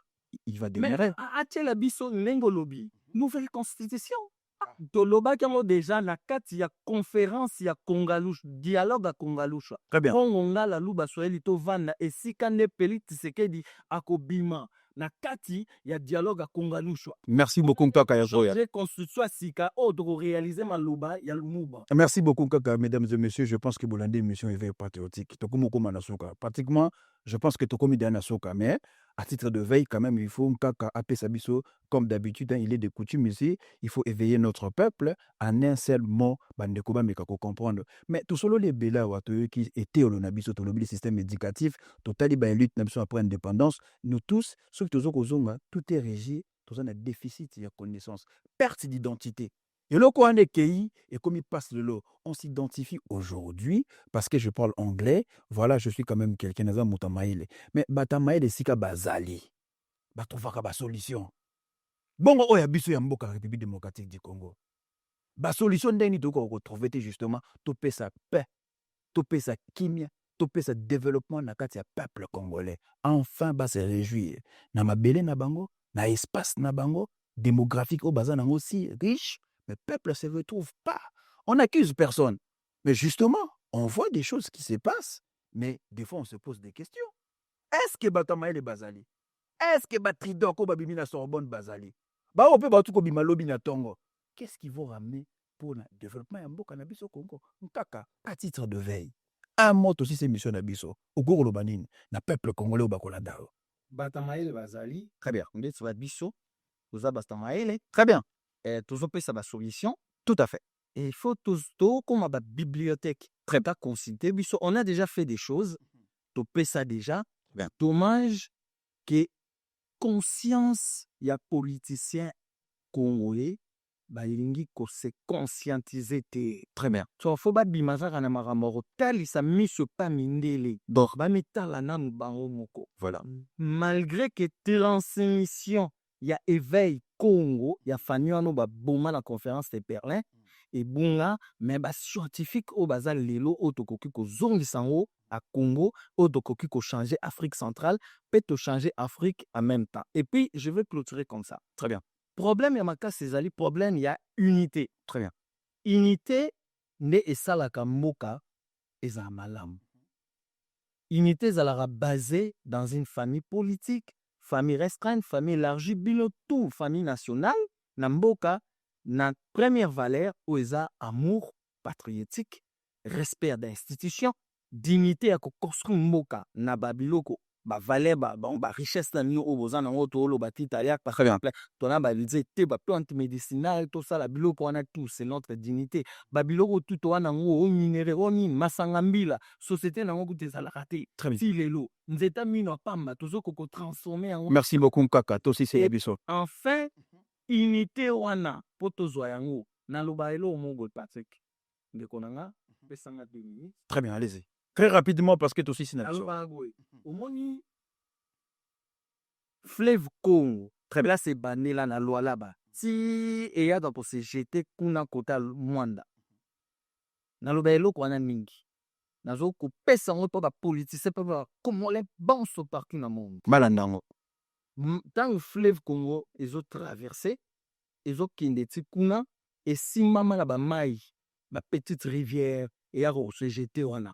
il va démarrer. Mais à la biso nengo lobi, nouvelle constitution. Toloba qui déjà na kati ya conférence ya Kongalouche, dialogue à Kongalouche. Très bien. Kongonga la luba soeli to vanda esika ne peli Tshisekedi akobima. Na kati ya dialogue à Kongalouche. Merci beaucoup Kaka Yazoya. Changer constitution sika odro réaliser maluba ya lumuba. Merci beaucoup Kaka, mesdames et messieurs, je pense que Bolande émission éveil patriotique. Tokumo Manasuka. Pratiquement, je pense que Tokomi Nasuka, mais à titre de veille, quand même, il faut Kaka Apé Sabiso, comme d'habitude, hein, il est de coutume ici, il faut éveiller notre peuple en un seul mot, Bandekoba Mekako comprendre. Mais tout solo les Bela Watoyo qui étaient au Lonabiso, tout le système éducatif, total, il lutte après indépendance, nous tous, ceux qui sont tout est régi, tout un déficit de connaissance, perte d'identité. Et le coin des pays, et comme il passe de l'eau, on s'identifie aujourd'hui, parce que je parle anglais, voilà, je suis quand même quelqu'un dans Moutamaïle. Mais Batamaïle, c'est qu'à Bazali. Batrouvaka ba solution. Bon, on a biso yamboka République démocratique du Congo. Ba solution d'eni to ko retrouver justement, topé sa paix, topé sa kimia, topé sa développement na kati ya peuple congolais. Enfin, ba se réjouir. Na mabele na bango, na espace na bango, démographique au bazan aussi riche. Mais le peuple ne se retrouve pas. On n'accuse personne. Mais justement, on voit des choses qui se passent. Mais des fois, on se pose des questions. Est-ce que Batamaïle est Bazali? Est-ce que Batridoko Babimina Sorbonne Bazali? Qu'est-ce qu'ils vont ramener pour le développement de cannabis au Congo? À titre de veille. Un mot aussi, c'est mission d'Abiso. Au Goro Lobanine, le peuple congolais au Bakoladao. Batamaïle Bazali. Très bien. On dit que Biso. Vous avez Batamaïle. Très bien. Toujours ça ma solution. Tout à fait. Et il faut tout comme ma bibliothèque. Très bien consulté. On a déjà fait des choses. Topé ça déjà. Bien. Dommage que conscience il y a politiciens congolais balingi ko se conscientiser te. Très bien. So faut ba bimazaka na makambo tali sa miso pa mindele. Donc ba metala nanu bango moko. Voilà. Malgré que transmission il y a éveil Congo, il y a Fanyano ba boma la conférence de Berlin et bunga mais ba scientifique au bazal lelo otokoki ko zongisango à Congo otokoki ko changer Afrique centrale, peut te changer Afrique en même temps. Et puis je vais clôturer comme ça. Très bien. Problème ya maka Césali, problème il y a unité. Très bien. Unité ne esalaka mboka eza malamu. Unité ezalaka basée dans une famille politique, famille restreinte, famille élargie, bino tout, famille nationale, na mboka, na première valeur, où eza amour patriotique, respect d'institution, dignité à construire mboka, na babiloko, valeur richesse na bino oyo boza nango tooloba ti Italia parce Très bien. que tona banzete plante médicinale tosala biloko wana tout c'est notre dignité babiloko tu toa nango o minere o nini masanga mbila société nango kuta ezalaka te Très bien. ti lelo nzeta mino apamba tozokoko transformer yango. Merci beaucoup Kaka tosisi na Et biso. enfin unité wana mpo tozwa yango naloba eloko moko Patrick ndeko na nga pesanga 2 minutes. Très bien, allez-y. Très rapidement parce que tosisi na biso. nalobaka boye omoni fleuve Congo Très bien. là c'est banela na Lualaba ti eyaka kose jeter kuna kota Mwanda naloba eloko wana mingi nazokopesa yango mpo bapoliticien mpe bacongolais bonso partout na monde Balanda yango. ntango fleuve Congo ezotraverse ezokende ti kuna esimbama na bamai bapetite rivière eyaka kose jeter wana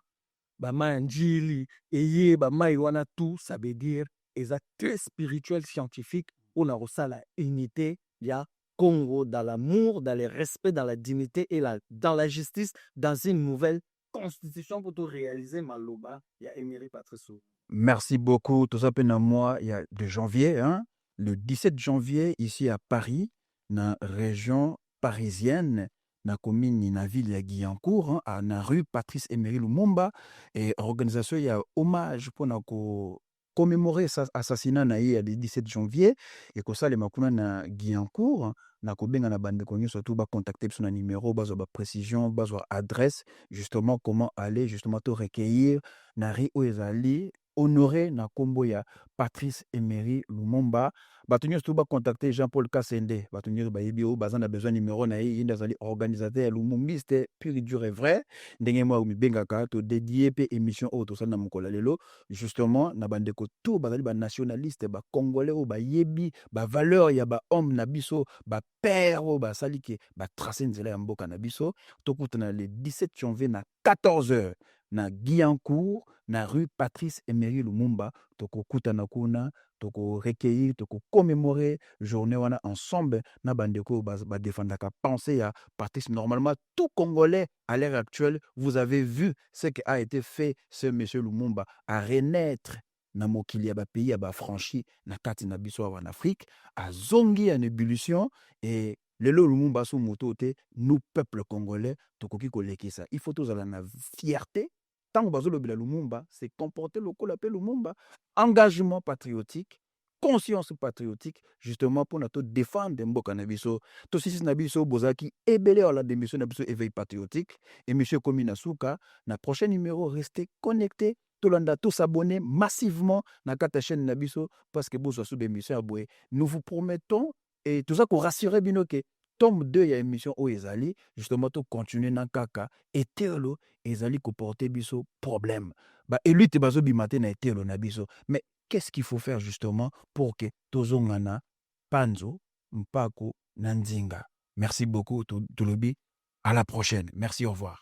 bamai ya njili eye bamai wana tout ça veut dire eza très spirituel scientifique mpona kosala unité ya Congo dans l'amour, dans le respect, dans la dignité et dans la justice, dans une nouvelle constitution pour tout réaliser Maloba, il y a Emery Patrice. Merci beaucoup. Tout ça, pendant mois, il y a de janvier, hein, le 17 janvier, ici à Paris, dans la région parisienne, dans la commune, dans la ville de Guyancourt, hein, à la rue Patrice Emery Lumumba, et organisation, il y a hommage pour commémorer l'assassinat le 17 janvier, et que ça, les makuna na Guyancourt, na kobenga na bande konyo surtout ba contacter sur un numéro bazo ba précision bazo adresse justement comment aller justement te recueillir na ri oezali honoré na kombo ya Patrice Emery Lumumba batunyo surtout ba contacter Jean-Paul Kassende batunyo ba yebi o bazana besoin numéro na yi ndazali organisateur lumumbiste pur et dur et vrai ndenge moi mi bengaka to dédié pe émission o to sana mukola lelo justement na bande ko tout bazali ba nationaliste ba congolais o ba yebi ba valeur ya ba homme na biso ba père o ba salike ba tracer nzela ya mboka na biso tokutana le 17 janvier na 14h na Guyancourt na rue Patrice Emery Lumumba tokokutana kuna toko recueillir toko commémorer journée wana ensemble na bandeko ba défendaka pensée ya Patrice. Normalement tout Congolais à l'heure actuelle vous avez vu ce qui a été fait ce monsieur Lumumba à renaître na mokili ya ba pays ya ba franchi na kati na biso en Afrique a zongi en ébullition et lelo Lumumba sous moto te nous peuple congolais tokoki kolekisa il faut tozala na fierté tant que bazolobela Lumumba c'est comporter lokola pe Lumumba engagement patriotique conscience patriotique justement pour notre défendre mboka na biso to sisi na biso bozaki ebele la démission na biso éveil patriotique et monsieur Komina Souka na prochain numéro restez connectés tolanda tous s'abonner massivement na kata chaîne na biso parce que bozo sous émission aboé nous vous promettons et tout ça pour rassurer binoke tome 2 ya émission o ezali justement to continuer na kaka etelo ezali ko porter biso problème ba élite bazo bimate na etelo na biso mais qu'est-ce qu'il faut faire justement pour que tozongana panzo mpako na nzinga. Merci beaucoup Tolobi, à la prochaine. Merci, au revoir.